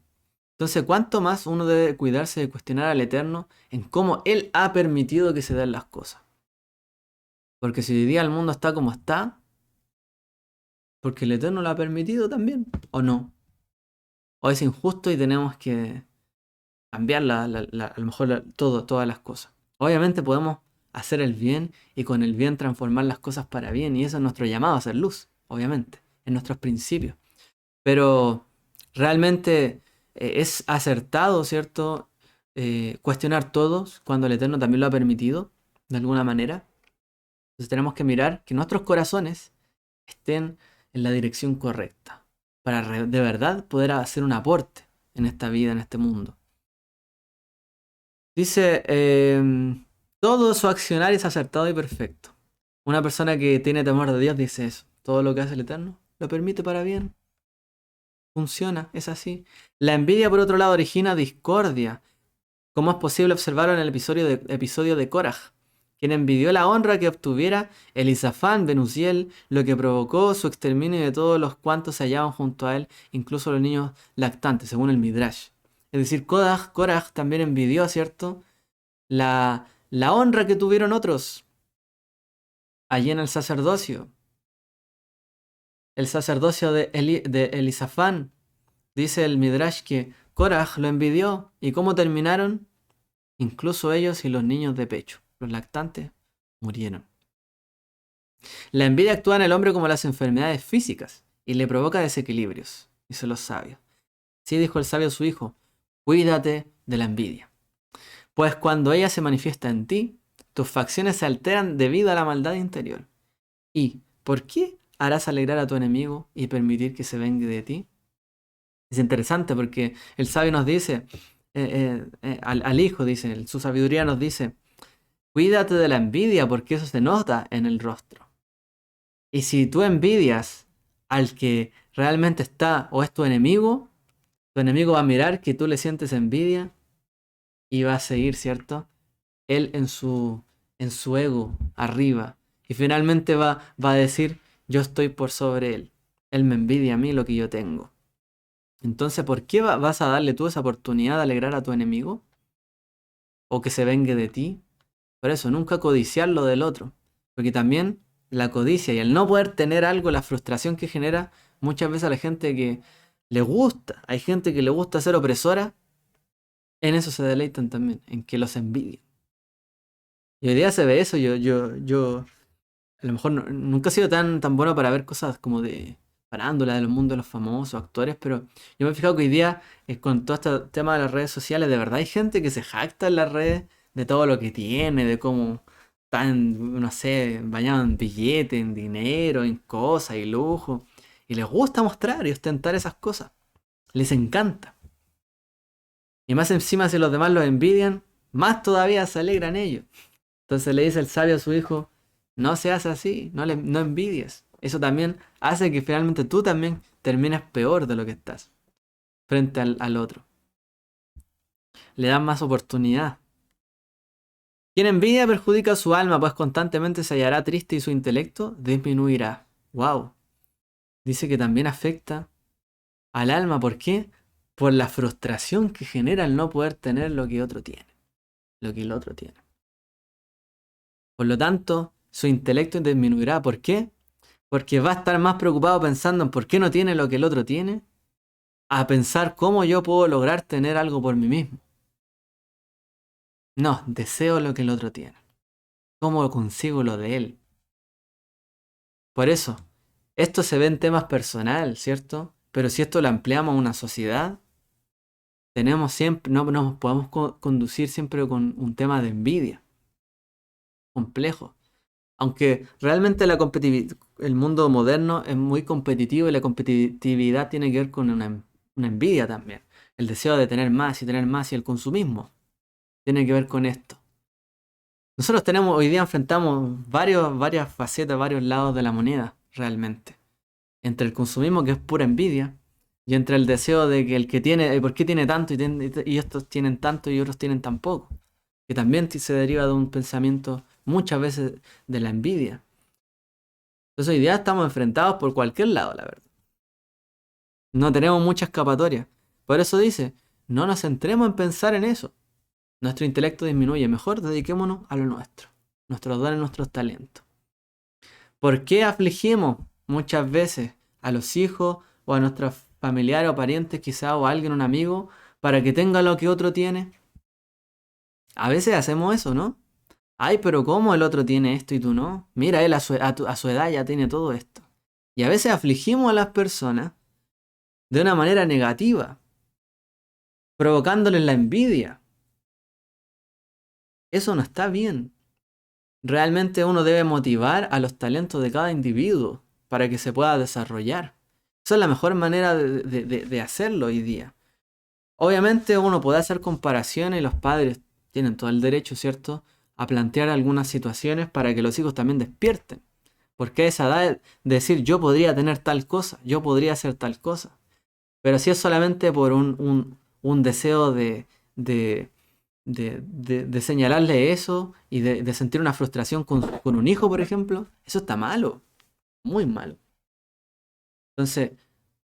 Entonces, ¿cuánto más uno debe cuidarse de cuestionar al Eterno en cómo Él ha permitido que se den las cosas? Porque si hoy día el mundo está como está, porque el Eterno lo ha permitido también, ¿o no? O es injusto y tenemos que cambiar a lo mejor todas las cosas. Obviamente podemos hacer el bien y con el bien transformar las cosas para bien, y eso es nuestro llamado a hacer luz, obviamente, en nuestros principios. Pero realmente es acertado, ¿cierto? Cuestionar todos cuando el Eterno también lo ha permitido, de alguna manera. Entonces tenemos que mirar que nuestros corazones estén en la dirección correcta para de verdad poder hacer un aporte en esta vida, en este mundo. Dice, todo su accionar es acertado y perfecto. Una persona que tiene temor de Dios dice eso. Todo lo que hace el Eterno lo permite para bien. Funciona, es así. La envidia, por otro lado, origina discordia, como es posible observarlo en el episodio de Korah, quien envidió la honra que obtuviera Elisafán ben Uziel, lo que provocó su exterminio de todos los cuantos se hallaban junto a él, incluso los niños lactantes, según el Midrash. Es decir, Korah también envidió, ¿cierto?, la honra que tuvieron otros allí en el sacerdocio. El sacerdocio de Elisafán, dice el Midrash que Korah lo envidió. ¿Y cómo terminaron? Incluso ellos y los niños de pecho, los lactantes, murieron. La envidia actúa en el hombre como las enfermedades físicas y le provoca desequilibrios, dice los sabios. Sí dijo el sabio a su hijo, cuídate de la envidia. Pues cuando ella se manifiesta en ti, tus facciones se alteran debido a la maldad interior. ¿Y por qué harás alegrar a tu enemigo y permitir que se vengue de ti? Es interesante porque el sabio nos dice, al hijo dice, su sabiduría nos dice, cuídate de la envidia porque eso se nota en el rostro. Y si tú envidias al que realmente está o es tu enemigo va a mirar que tú le sientes envidia y va a seguir, ¿cierto? Él en su ego, arriba. Y finalmente va a decir, yo estoy por sobre él. Él me envidia a mí lo que yo tengo. Entonces, ¿por qué vas a darle tú esa oportunidad de alegrar a tu enemigo? ¿O que se vengue de ti? Por eso, nunca codiciar lo del otro. Porque también la codicia y el no poder tener algo, la frustración que genera muchas veces a la gente que le gusta. Hay gente que le gusta ser opresora. En eso se deleitan también, en que los envidian. Y hoy día se ve eso. Yo a lo mejor nunca he sido tan bueno para ver cosas como de farándula de los mundos de los famosos, actores, pero yo me he fijado que hoy día, con todo este tema de las redes sociales, de verdad hay gente que se jacta en las redes de todo lo que tiene, de cómo están, no sé, bañados en billetes, en dinero, en cosas y lujo. Y les gusta mostrar y ostentar esas cosas. Les encanta. Y más encima si los demás los envidian, más todavía se alegran ellos. Entonces le dice el sabio a su hijo, no seas así, no envidies. Eso también hace que finalmente tú también termines peor de lo que estás frente al otro. Le dan más oportunidad. Quien envidia perjudica su alma, pues constantemente se hallará triste y su intelecto disminuirá. Wow. Dice que también afecta al alma. ¿Por qué? Por la frustración que genera el no poder tener lo que otro tiene. Lo que el otro tiene. Por lo tanto, su intelecto disminuirá. ¿Por qué? Porque va a estar más preocupado pensando en por qué no tiene lo que el otro tiene, a pensar cómo yo puedo lograr tener algo por mí mismo. No, deseo lo que el otro tiene. ¿Cómo consigo lo de él? Por eso, esto se ve en temas personal, ¿cierto? Pero si esto lo ampliamos a una sociedad, tenemos siempre, no nos podemos conducir siempre con un tema de envidia, complejo. Aunque realmente el mundo moderno es muy competitivo y la competitividad tiene que ver con una envidia también. El deseo de tener más y el consumismo tiene que ver con esto. Nosotros hoy día enfrentamos varias facetas, varios lados de la moneda, realmente. Entre el consumismo, que es pura envidia, y entre el deseo de que el que tiene, ¿por qué tiene tanto y estos tienen tanto y otros tienen tan poco? Que también se deriva de un pensamiento muchas veces de la envidia. Entonces hoy día estamos enfrentados por cualquier lado, la verdad. No tenemos mucha escapatoria. Por eso dice, no nos centremos en pensar en eso. Nuestro intelecto disminuye. Mejor dediquémonos a lo nuestro. Nuestros dones, nuestros talentos. ¿Por qué afligimos muchas veces a los hijos o a nuestros familiares o parientes quizá o a alguien, un amigo, para que tenga lo que otro tiene? A veces hacemos eso, ¿no? Ay, pero ¿cómo el otro tiene esto y tú no? Mira, él a su edad ya tiene todo esto. Y a veces afligimos a las personas de una manera negativa, provocándoles la envidia. Eso no está bien. Realmente uno debe motivar a los talentos de cada individuo para que se pueda desarrollar. Esa es la mejor manera de hacerlo hoy día. Obviamente uno puede hacer comparaciones y los padres tienen todo el derecho, ¿cierto?, a plantear algunas situaciones para que los hijos también despierten. Porque a esa edad de decir yo podría tener tal cosa, yo podría hacer tal cosa. Pero si es solamente por un deseo de señalarle eso y de sentir una frustración con un hijo, por ejemplo, eso está malo, muy malo. Entonces,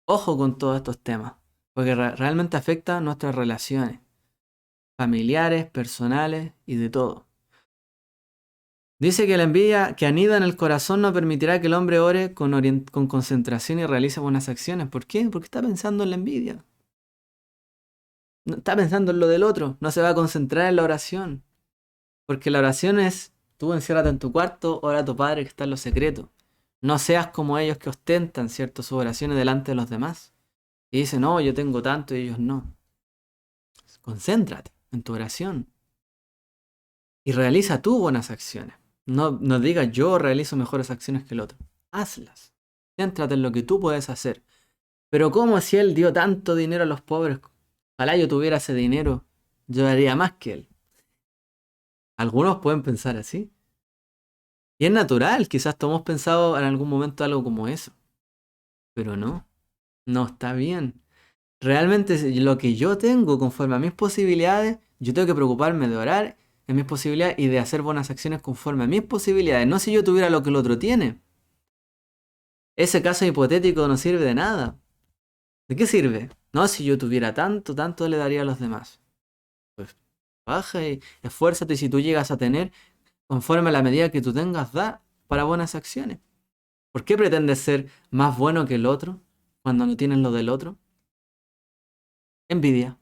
ojo con todos estos temas, porque realmente afecta nuestras relaciones familiares, personales y de todo. Dice que la envidia que anida en el corazón no permitirá que el hombre ore con concentración y realice buenas acciones. ¿Por qué? Porque está pensando en la envidia. No está pensando en lo del otro. No se va a concentrar en la oración. Porque la oración es, tú enciérrate en tu cuarto, ora a tu Padre que está en lo secreto. No seas como ellos que ostentan, ¿cierto?, sus oraciones delante de los demás. Y dicen, no, yo tengo tanto y ellos no. Concéntrate en tu oración. Y realiza tú buenas acciones. No digas yo realizo mejores acciones que el otro. Hazlas. Céntrate en lo que tú puedes hacer. Pero ¿cómo si él dio tanto dinero a los pobres? Ojalá yo tuviera ese dinero. Yo haría más que él. Algunos pueden pensar así. Y es natural, quizás todos hemos pensado en algún momento algo como eso. Pero no, no está bien. Realmente lo que yo tengo conforme a mis posibilidades, yo tengo que preocuparme de orar en mis posibilidades y de hacer buenas acciones conforme a mis posibilidades. No si yo tuviera lo que el otro tiene. Ese caso hipotético no sirve de nada. ¿De qué sirve? No, si yo tuviera tanto, tanto le daría a los demás. Pues baja y esfuérzate y si tú llegas a tener, conforme a la medida que tú tengas, da para buenas acciones. ¿Por qué pretendes ser más bueno que el otro cuando no tienes lo del otro? Envidia.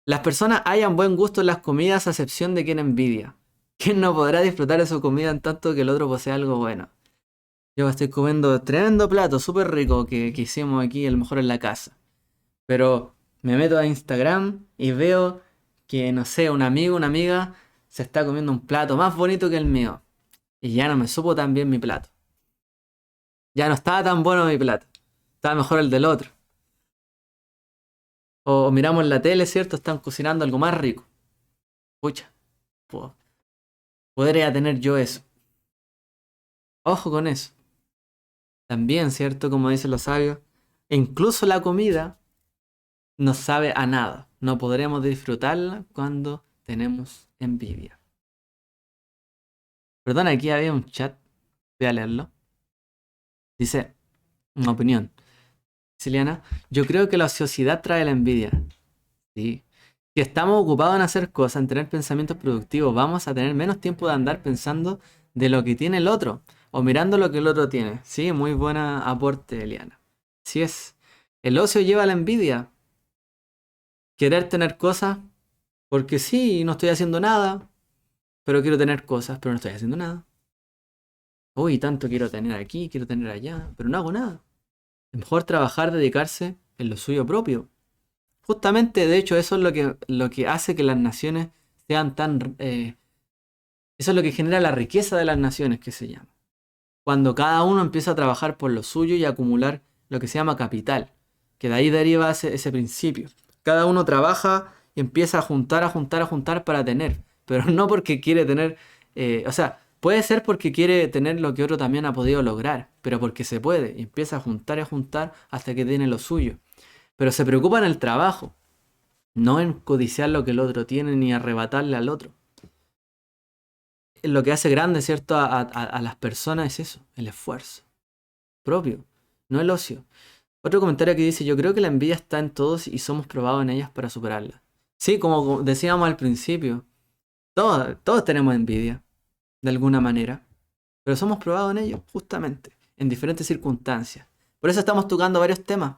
Las personas hallan buen gusto en las comidas a excepción de quien envidia. ¿Quién no podrá disfrutar de su comida en tanto que el otro posee algo bueno? Yo estoy comiendo tremendo plato, súper rico que hicimos aquí, el mejor en la casa. Pero me meto a Instagram y veo que, no sé, un amigo, una amiga se está comiendo un plato más bonito que el mío. Y ya no me supo tan bien mi plato. Ya no estaba tan bueno mi plato. Estaba mejor el del otro. O miramos la tele, ¿cierto? Están cocinando algo más rico. Pucha, po- podría tener yo eso. Ojo con eso. También, ¿cierto? Como dicen los sabios, incluso la comida nos sabe a nada. No podremos disfrutarla cuando tenemos envidia. Perdón, aquí había un chat. Voy a leerlo. Dice, una opinión. Siliana, yo creo que la ociosidad trae la envidia. Sí. Si estamos ocupados en hacer cosas, en tener pensamientos productivos, vamos a tener menos tiempo de andar pensando de lo que tiene el otro o mirando lo que el otro tiene. Sí, muy buena aporte, Eliana. Sí es. El ocio lleva a la envidia. Querer tener cosas porque sí, no estoy haciendo nada, pero quiero tener cosas, pero no estoy haciendo nada. Uy, tanto quiero tener aquí, quiero tener allá, pero no hago nada. Es mejor trabajar, dedicarse en lo suyo propio. Justamente, de hecho, eso es lo que hace que las naciones sean tan... eso es lo que genera la riqueza de las naciones, que se llama. Cuando cada uno empieza a trabajar por lo suyo y a acumular lo que se llama capital, que de ahí deriva ese principio. Cada uno trabaja y empieza a juntar, a juntar, a juntar para tener, pero no porque quiere tener, o sea, puede ser porque quiere tener lo que otro también ha podido lograr, pero porque se puede, y empieza a juntar hasta que tiene lo suyo. Pero se preocupa en el trabajo, no en codiciar lo que el otro tiene ni arrebatarle al otro. Lo que hace grande, ¿cierto? A las personas es eso, el esfuerzo propio, no el ocio. Otro comentario que dice, yo creo que la envidia está en todos y somos probados en ellas para superarla. Sí, como decíamos al principio, todos tenemos envidia, de alguna manera, pero somos probados en ello, justamente, en diferentes circunstancias. Por eso estamos tocando varios temas,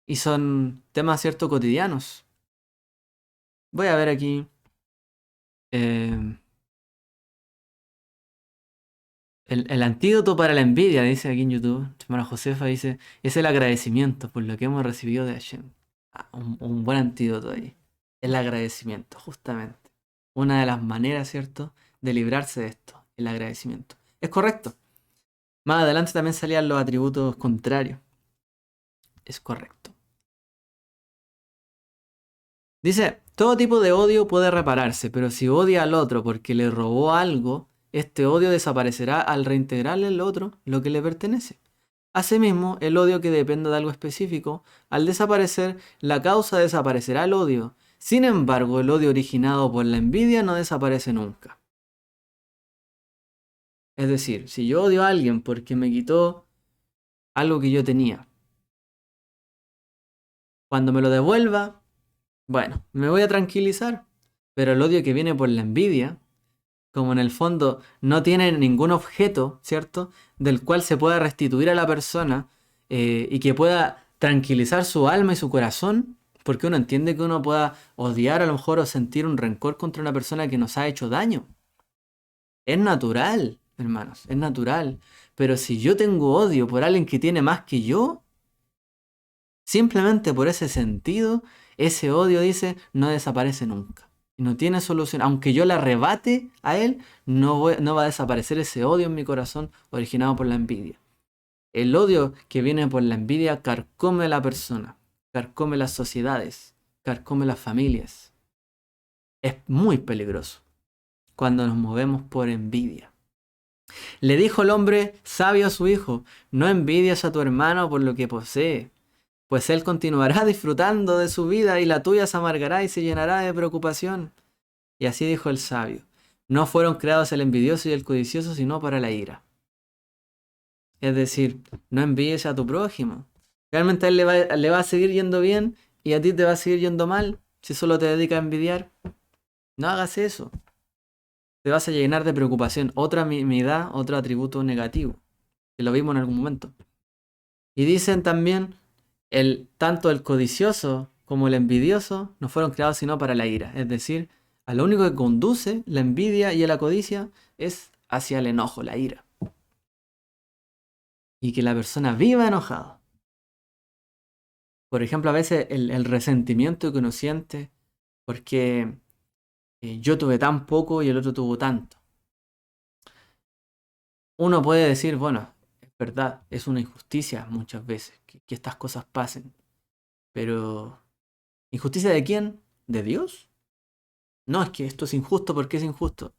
y son temas, ¿cierto?, cotidianos. Voy a ver aquí. eh, el antídoto para la envidia, dice aquí en YouTube. Hermana Josefa dice, es el agradecimiento por lo que hemos recibido de Hashem. Un buen antídoto ahí. El agradecimiento, justamente. Una de las maneras, ¿cierto?, de librarse de esto, el agradecimiento. Es correcto. Más adelante también salían los atributos contrarios. Es correcto. Dice, todo tipo de odio puede repararse, pero si odia al otro porque le robó algo, este odio desaparecerá al reintegrarle al otro lo que le pertenece. Asimismo, el odio que dependa de algo específico, al desaparecer, la causa desaparecerá el odio. Sin embargo, el odio originado por la envidia no desaparece nunca. Es decir, si yo odio a alguien porque me quitó algo que yo tenía, cuando me lo devuelva, bueno, me voy a tranquilizar. Pero el odio que viene por la envidia, como en el fondo no tiene ningún objeto, ¿cierto?, del cual se pueda restituir a la persona y que pueda tranquilizar su alma y su corazón, porque uno entiende que uno pueda odiar a lo mejor o sentir un rencor contra una persona que nos ha hecho daño. Es natural, hermanos, es natural. Pero si yo tengo odio por alguien que tiene más que yo, simplemente por ese sentido, ese odio, dice, no desaparece nunca. No tiene solución. Aunque yo le arrebate a él, no va a desaparecer ese odio en mi corazón originado por la envidia. El odio que viene por la envidia carcome a la persona, carcome las sociedades, carcome las familias. Es muy peligroso cuando nos movemos por envidia. Le dijo el hombre sabio a su hijo, no envidies a tu hermano por lo que posee, pues él continuará disfrutando de su vida y la tuya se amargará y se llenará de preocupación. Y así dijo el sabio, no fueron creados el envidioso y el codicioso, sino para la ira. Es decir, no envidies a tu prójimo. Realmente a él le va a seguir yendo bien y a ti te va a seguir yendo mal si solo te dedicas a envidiar. No hagas eso. Te vas a llenar de preocupación. Otra mimidad, otro atributo negativo. Que lo vimos en algún momento. Y dicen también, tanto el codicioso como el envidioso no fueron creados sino para la ira. Es decir, a lo único que conduce la envidia y la codicia es hacia el enojo, la ira. Y que la persona viva enojado. Por ejemplo, a veces el resentimiento que uno siente porque yo tuve tan poco y el otro tuvo tanto. Uno puede decir, bueno, es verdad, es una injusticia muchas veces que estas cosas pasen. Pero, ¿injusticia de quién? ¿De Dios? No, es que esto es injusto porque es injusto.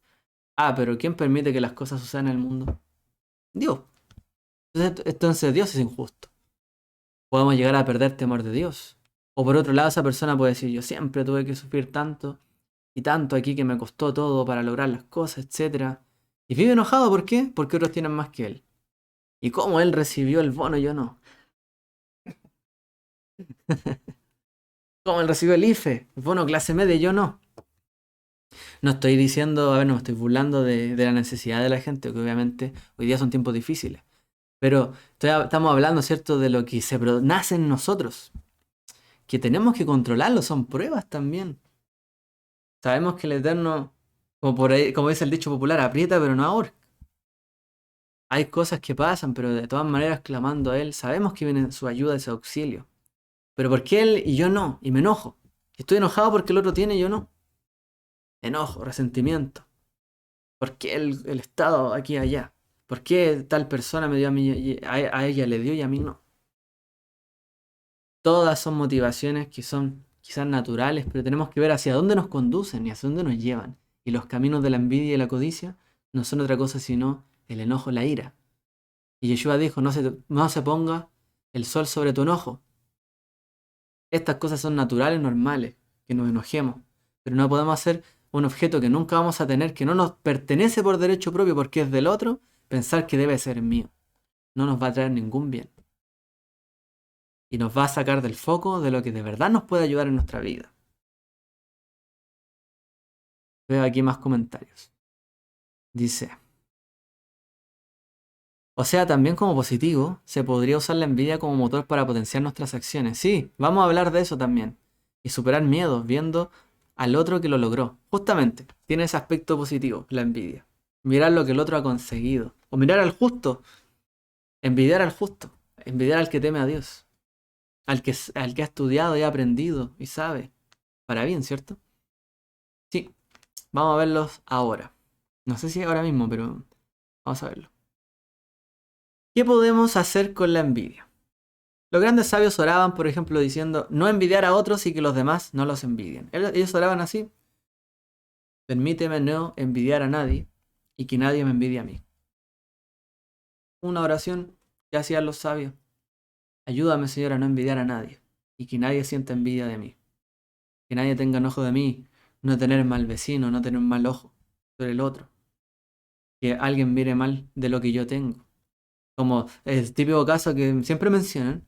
Ah, pero ¿quién permite que las cosas sucedan en el mundo? Dios. Entonces Dios es injusto. Podemos llegar a perder temor de Dios. O por otro lado, esa persona puede decir, yo siempre tuve que sufrir tanto y tanto aquí que me costó todo para lograr las cosas, etcétera. Y vive enojado, ¿por qué? Porque otros tienen más que él. Y cómo él recibió el bono, yo no. Cómo él recibió el IFE, el bono clase media, yo no. No estoy diciendo, a ver, no me estoy burlando de la necesidad de la gente, que obviamente hoy día son tiempos difíciles. Pero estamos hablando, ¿cierto?, de lo que nace en nosotros. Que tenemos que controlarlo, son pruebas también. Sabemos que el Eterno, como por ahí, como dice el dicho popular, aprieta pero no ahorca. Hay cosas que pasan, pero de todas maneras clamando a Él, sabemos que viene su ayuda y su auxilio. Pero ¿por qué él y yo no? Y me enojo. Estoy enojado porque el otro tiene y yo no. Enojo, resentimiento. ¿Por qué el Estado aquí y allá? ¿Por qué tal persona me dio a mí, a ella le dio y a mí no? Todas son motivaciones que son quizás naturales, pero tenemos que ver hacia dónde nos conducen y hacia dónde nos llevan. Y los caminos de la envidia y la codicia no son otra cosa sino el enojo, la ira. Y Yeshua dijo, no se ponga el sol sobre tu enojo. Estas cosas son naturales, normales, que nos enojemos. Pero no podemos hacer un objeto que nunca vamos a tener, que no nos pertenece por derecho propio porque es del otro, pensar que debe ser mío. No nos va a traer ningún bien. Y nos va a sacar del foco de lo que de verdad nos puede ayudar en nuestra vida. Veo aquí más comentarios. Dice, o sea, también como positivo, se podría usar la envidia como motor para potenciar nuestras acciones. Sí, vamos a hablar de eso también. Y superar miedos viendo al otro que lo logró. Justamente, tiene ese aspecto positivo, la envidia. Mirar lo que el otro ha conseguido. O mirar al justo. Envidiar al justo. Envidiar al que teme a Dios. Al que ha estudiado y ha aprendido y sabe. Para bien, ¿cierto? Sí, vamos a verlos ahora. No sé si ahora mismo, pero vamos a verlo. ¿Qué podemos hacer con la envidia? Los grandes sabios oraban, por ejemplo, diciendo, no envidiar a otros y que los demás no los envidien. Ellos oraban así, permíteme no envidiar a nadie y que nadie me envidie a mí. Una oración que hacían los sabios. Ayúdame, Señor, a no envidiar a nadie y que nadie sienta envidia de mí. Que nadie tenga enojo de mí, no tener mal vecino, no tener un mal ojo sobre el otro. Que alguien mire mal de lo que yo tengo. Como el típico caso que siempre mencionan,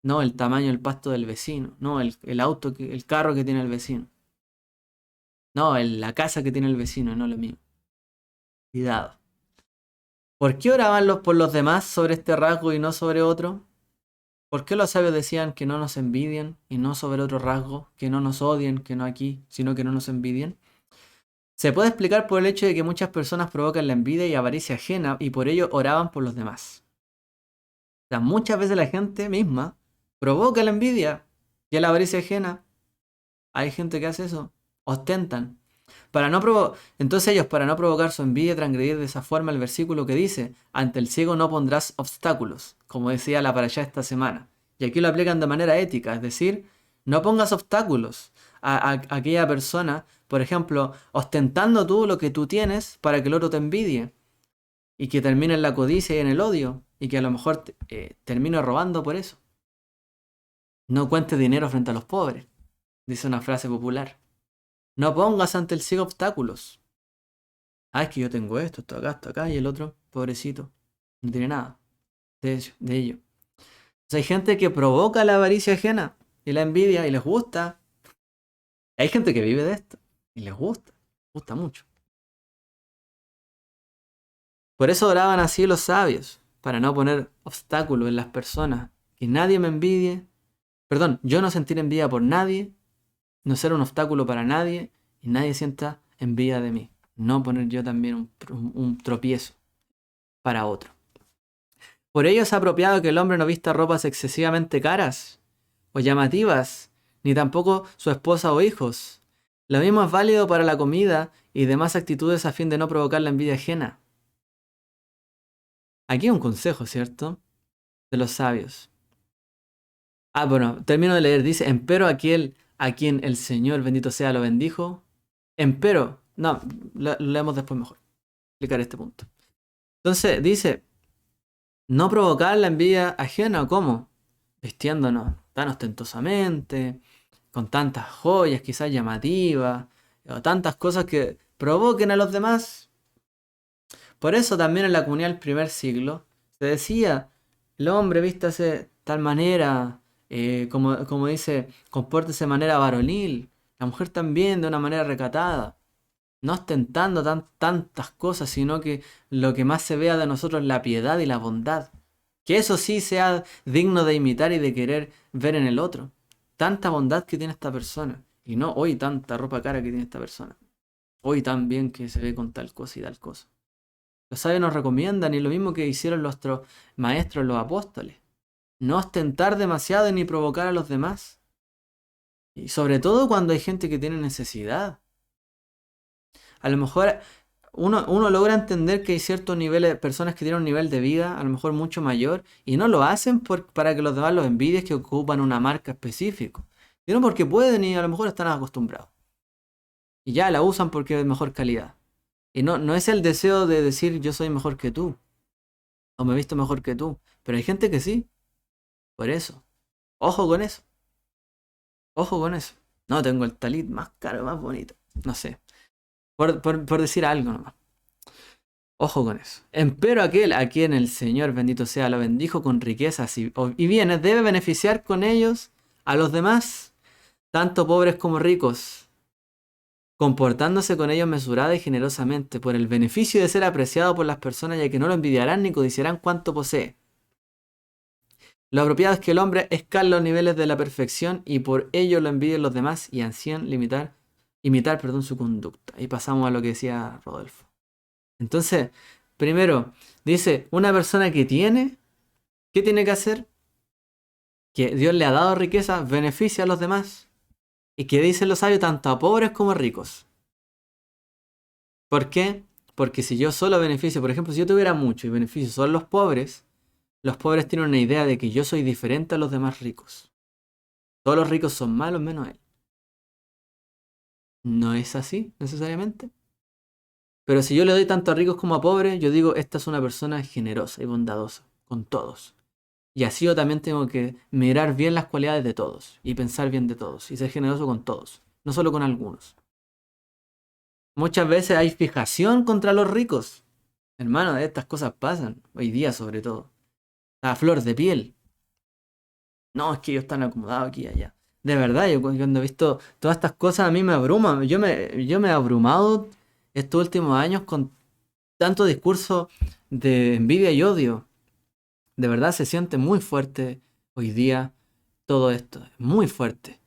no el tamaño del pasto del vecino, no el auto, el carro que tiene el vecino. No, la casa que tiene el vecino, no lo mío. Cuidado. ¿Por qué oraban por los demás sobre este rasgo y no sobre otro? ¿Por qué los sabios decían que no nos envidien y no sobre otro rasgo? Que no nos odien, que no aquí, sino que no nos envidien. Se puede explicar por el hecho de que muchas personas provocan la envidia y avaricia ajena y por ello oraban por los demás. O sea, muchas veces la gente misma provoca la envidia y la avaricia ajena. Hay gente que hace eso. Ostentan. Entonces ellos, para no provocar su envidia, transgredir de esa forma el versículo que dice, ante el ciego no pondrás obstáculos, como decía la parashá esta semana. Y aquí lo aplican de manera ética, es decir, no pongas obstáculos a aquella persona, por ejemplo, ostentando tú lo que tú tienes para que el otro te envidie y que termine en la codicia y en el odio y que a lo mejor termine robando por eso. No cuentes dinero frente a los pobres, dice una frase popular. No pongas ante el ciego obstáculos. Ah, es que yo tengo esto acá, y el otro, pobrecito, no tiene nada de ello. O sea, hay gente que provoca la avaricia ajena y la envidia y les gusta. Hay gente que vive de esto y les gusta mucho. Por eso oraban así los sabios, para no poner obstáculos en las personas, que nadie me envidie, perdón, yo no sentir envidia por nadie, no ser un obstáculo para nadie y nadie sienta envidia de mí. No poner yo también un tropiezo para otro. Por ello es apropiado que el hombre no vista ropas excesivamente caras o llamativas, ni tampoco su esposa o hijos. Lo mismo es válido para la comida y demás actitudes a fin de no provocar la envidia ajena. Aquí hay un consejo, ¿cierto? De los sabios. Ah, bueno, termino de leer. Dice, empero aquel a quien el Señor bendito sea lo bendijo. Empero, no, lo leemos después mejor. Explicar este punto. Entonces dice, no provocar la envidia ajena, ¿cómo? Vistiéndonos tan ostentosamente, con tantas joyas quizás llamativas, o tantas cosas que provoquen a los demás. Por eso también en la comunidad del primer siglo se decía, el hombre vístase de tal manera, como dice, compórtese de manera varonil, la mujer también de una manera recatada, no ostentando tantas cosas, sino que lo que más se vea de nosotros es la piedad y la bondad. Que eso sí sea digno de imitar y de querer ver en el otro. Tanta bondad que tiene esta persona. Y no hoy tanta ropa cara que tiene esta persona. Hoy tan bien que se ve con tal cosa y tal cosa. Los sabios nos recomiendan y lo mismo que hicieron nuestros maestros, los apóstoles. No ostentar demasiado ni provocar a los demás. Y sobre todo cuando hay gente que tiene necesidad. A lo mejor uno logra entender que hay ciertos niveles, personas que tienen un nivel de vida a lo mejor mucho mayor y no lo hacen para que los demás los envidies que ocupan una marca específica, sino porque pueden y a lo mejor están acostumbrados. Y ya la usan porque es de mejor calidad. Y no es el deseo de decir yo soy mejor que tú o me he visto mejor que tú, pero hay gente que sí, por eso. Ojo con eso, ojo con eso. No, tengo el talit más caro, más bonito. No sé, por decir algo nomás. Ojo con eso. Empero aquel a quien el Señor bendito sea lo bendijo con riquezas y bienes debe beneficiar con ellos a los demás, tanto pobres como ricos, comportándose con ellos mesurada y generosamente, por el beneficio de ser apreciado por las personas, ya que no lo envidiarán ni codiciarán cuanto posee. Lo apropiado es que el hombre escale los niveles de la perfección y por ello lo envidien los demás y ansían imitar su conducta. Y pasamos a lo que decía Rodolfo. Entonces, primero, dice, una persona que tiene, ¿qué tiene que hacer? Que Dios le ha dado riqueza, beneficia a los demás. Y que dicen los sabios, tanto a pobres como a ricos. ¿Por qué? Porque si yo solo beneficio, por ejemplo, si yo tuviera mucho y beneficio solo a los pobres tienen una idea de que yo soy diferente a los demás ricos. Todos los ricos son malos menos él. No es así, necesariamente. Pero si yo le doy tanto a ricos como a pobres, yo digo, esta es una persona generosa y bondadosa con todos. Y así yo también tengo que mirar bien las cualidades de todos y pensar bien de todos y ser generoso con todos, no solo con algunos. Muchas veces hay fijación contra los ricos. Hermano, estas cosas pasan, hoy día sobre todo. A flor de piel. No, es que ellos están acomodados aquí y allá. De verdad, yo cuando he visto todas estas cosas a mí me abruman. Yo me he abrumado estos últimos años con tanto discurso de envidia y odio. De verdad se siente muy fuerte hoy día todo esto. Muy fuerte.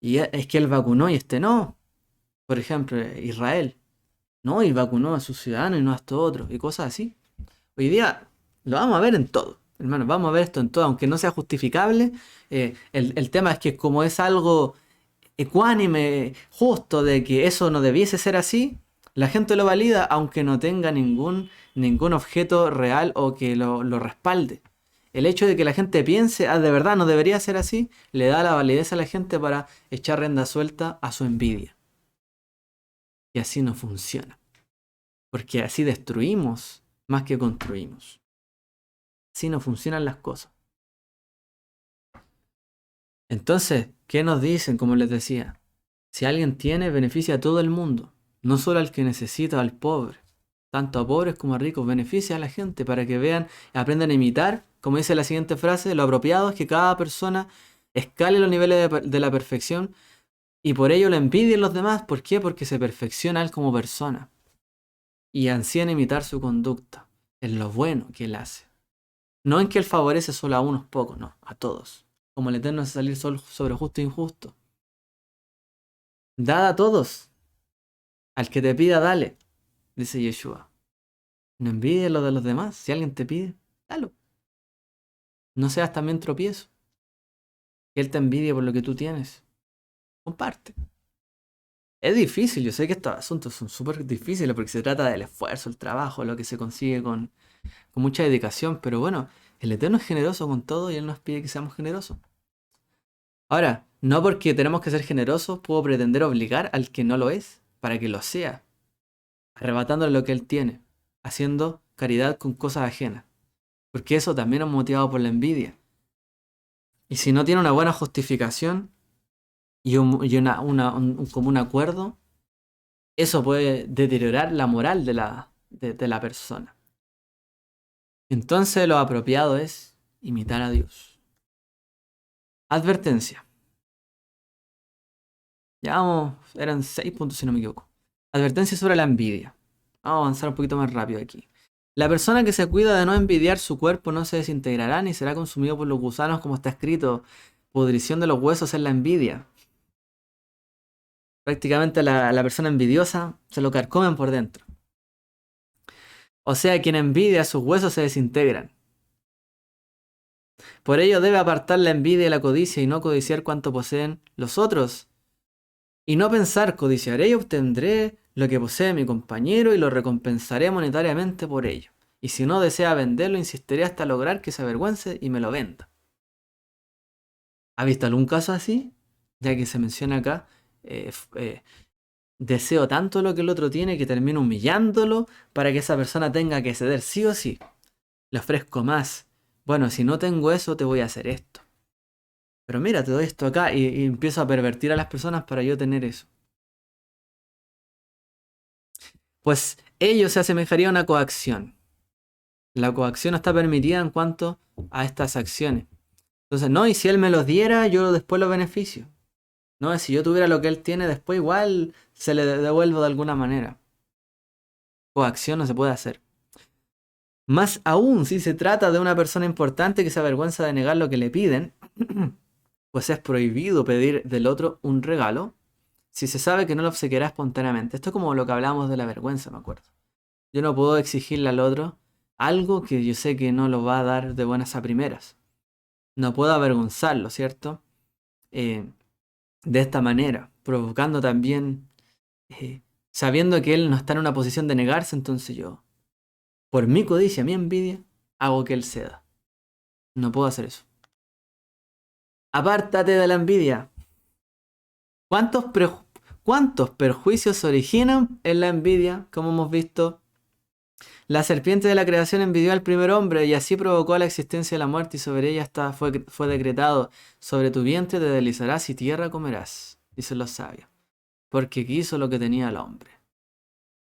Y es que él vacunó y este no. Por ejemplo, Israel. No, y vacunó a sus ciudadanos y no a estos otros. Y cosas así. Hoy día lo vamos a ver en todo. Hermano, vamos a ver esto en todo. Aunque no sea justificable. El tema es que como es algo ecuánime, justo, de que eso no debiese ser así, la gente lo valida aunque no tenga ningún objeto real o que lo respalde. El hecho de que la gente piense, de verdad no debería ser así, le da la validez a la gente para echar rienda suelta a su envidia. Y así no funciona. Porque así destruimos más que construimos. Así no funcionan las cosas. Entonces, ¿qué nos dicen? Como les decía, si alguien tiene, beneficia a todo el mundo, no solo al que necesita, al pobre. Tanto a pobres como a ricos, beneficia a la gente para que vean, aprendan a imitar, como dice la siguiente frase, lo apropiado es que cada persona escale los niveles de la perfección y por ello lo envidien los demás. ¿Por qué? Porque se perfecciona él como persona y ansían imitar su conducta, en lo bueno que él hace. No en que él favorece solo a unos pocos, no, a todos. Como el Eterno hace salir sol sobre justo e injusto. Dad a todos. Al que te pida, dale, dice Yeshua. No envidies lo de los demás. Si alguien te pide, dalo. No seas también tropiezo. Que él te envidie por lo que tú tienes. Comparte. Es difícil, yo sé que estos asuntos son súper difíciles porque se trata del esfuerzo, el trabajo, lo que se consigue con mucha dedicación, pero bueno, el Eterno es generoso con todo y Él nos pide que seamos generosos. Ahora, no porque tenemos que ser generosos, puedo pretender obligar al que no lo es para que lo sea, arrebatándole lo que él tiene, haciendo caridad con cosas ajenas, porque eso también es motivado por la envidia. Y si no tiene una buena justificación y un común acuerdo, eso puede deteriorar la moral de la persona. Entonces lo apropiado es imitar a Dios. Advertencia. Ya vamos, eran 6 puntos si no me equivoco. Advertencia sobre la envidia. Vamos a avanzar un poquito más rápido aquí. La persona que se cuida de no envidiar su cuerpo no se desintegrará ni será consumido por los gusanos, como está escrito. Pudrición de los huesos es la envidia. Prácticamente la persona envidiosa se lo carcomen por dentro. O sea, quien envidia, sus huesos se desintegran. Por ello debe apartar la envidia y la codicia y no codiciar cuanto poseen los otros. Y no pensar, codiciaré y obtendré lo que posee mi compañero y lo recompensaré monetariamente por ello. Y si no desea venderlo, insistiré hasta lograr que se avergüence y me lo venda. ¿Ha visto algún caso así? Ya que se menciona acá, deseo tanto lo que el otro tiene que termino humillándolo para que esa persona tenga que ceder sí o sí. Le ofrezco más. Bueno, si no tengo eso, te voy a hacer esto. Pero mira, te doy esto acá y empiezo a pervertir a las personas para yo tener eso. Pues ello se asemejaría a una coacción. La coacción no está permitida en cuanto a estas acciones. Entonces, no, y si él me los diera, yo después los beneficio. No, si yo tuviera lo que él tiene, después igual se le devuelvo de alguna manera. Coacción no se puede hacer. Más aún si se trata de una persona importante que se avergüenza de negar lo que le piden, pues es prohibido pedir del otro un regalo si se sabe que no lo obsequiará espontáneamente. Esto es como lo que hablábamos de la vergüenza, me acuerdo. Yo no puedo exigirle al otro algo que yo sé que no lo va a dar de buenas a primeras. No puedo avergonzarlo, ¿cierto? De esta manera, provocando también, sabiendo que él no está en una posición de negarse, entonces yo, por mi codicia, mi envidia, hago que él ceda. No puedo hacer eso. Apártate de la envidia. ¿Cuántos, cuántos perjuicios se originan en la envidia? Como hemos visto, la serpiente de la creación envidió al primer hombre y así provocó la existencia de la muerte y sobre ella fue decretado, sobre tu vientre te deslizarás y tierra comerás, dicen los sabios, porque quiso lo que tenía el hombre,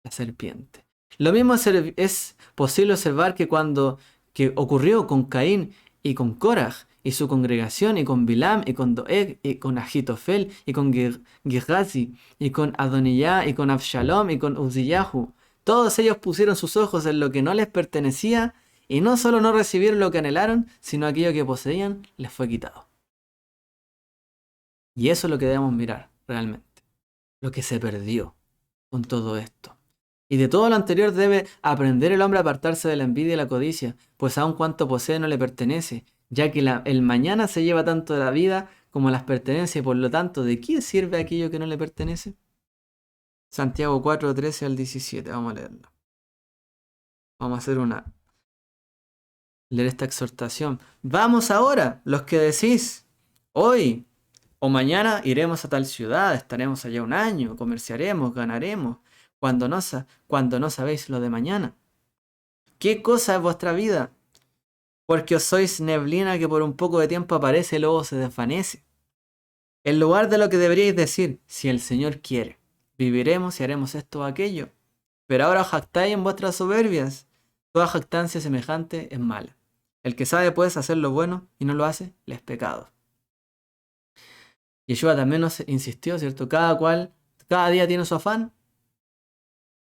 la serpiente. Lo mismo es posible observar que ocurrió con Caín y con Coraj y su congregación y con Bilam y con Doeg y con Agitofel y con Gehazi y con Adonijah y con Absalom y con Uzziyahu. Todos ellos pusieron sus ojos en lo que no les pertenecía y no solo no recibieron lo que anhelaron, sino aquello que poseían les fue quitado. Y eso es lo que debemos mirar realmente, lo que se perdió con todo esto. Y de todo lo anterior debe aprender el hombre a apartarse de la envidia y la codicia, pues aun cuanto posee no le pertenece, ya que el mañana se lleva tanto de la vida como las pertenencias, y por lo tanto, ¿de qué sirve aquello que no le pertenece? Santiago 4, 13 al 17, vamos a leerlo. Vamos a leer esta exhortación. Vamos ahora, los que decís, hoy o mañana iremos a tal ciudad, estaremos allá un año, comerciaremos, ganaremos, cuando no sabéis lo de mañana. ¿Qué cosa es vuestra vida? Porque os sois neblina que por un poco de tiempo aparece y luego se desvanece. En lugar de lo que deberíais decir, si el Señor quiere, viviremos y haremos esto o aquello. Pero ahora os jactáis en vuestras soberbias. Toda jactancia semejante es mala. El que sabe pues hacer lo bueno y no lo hace, le es pecado. Yeshua también nos insistió, ¿cierto? Cada día tiene su afán.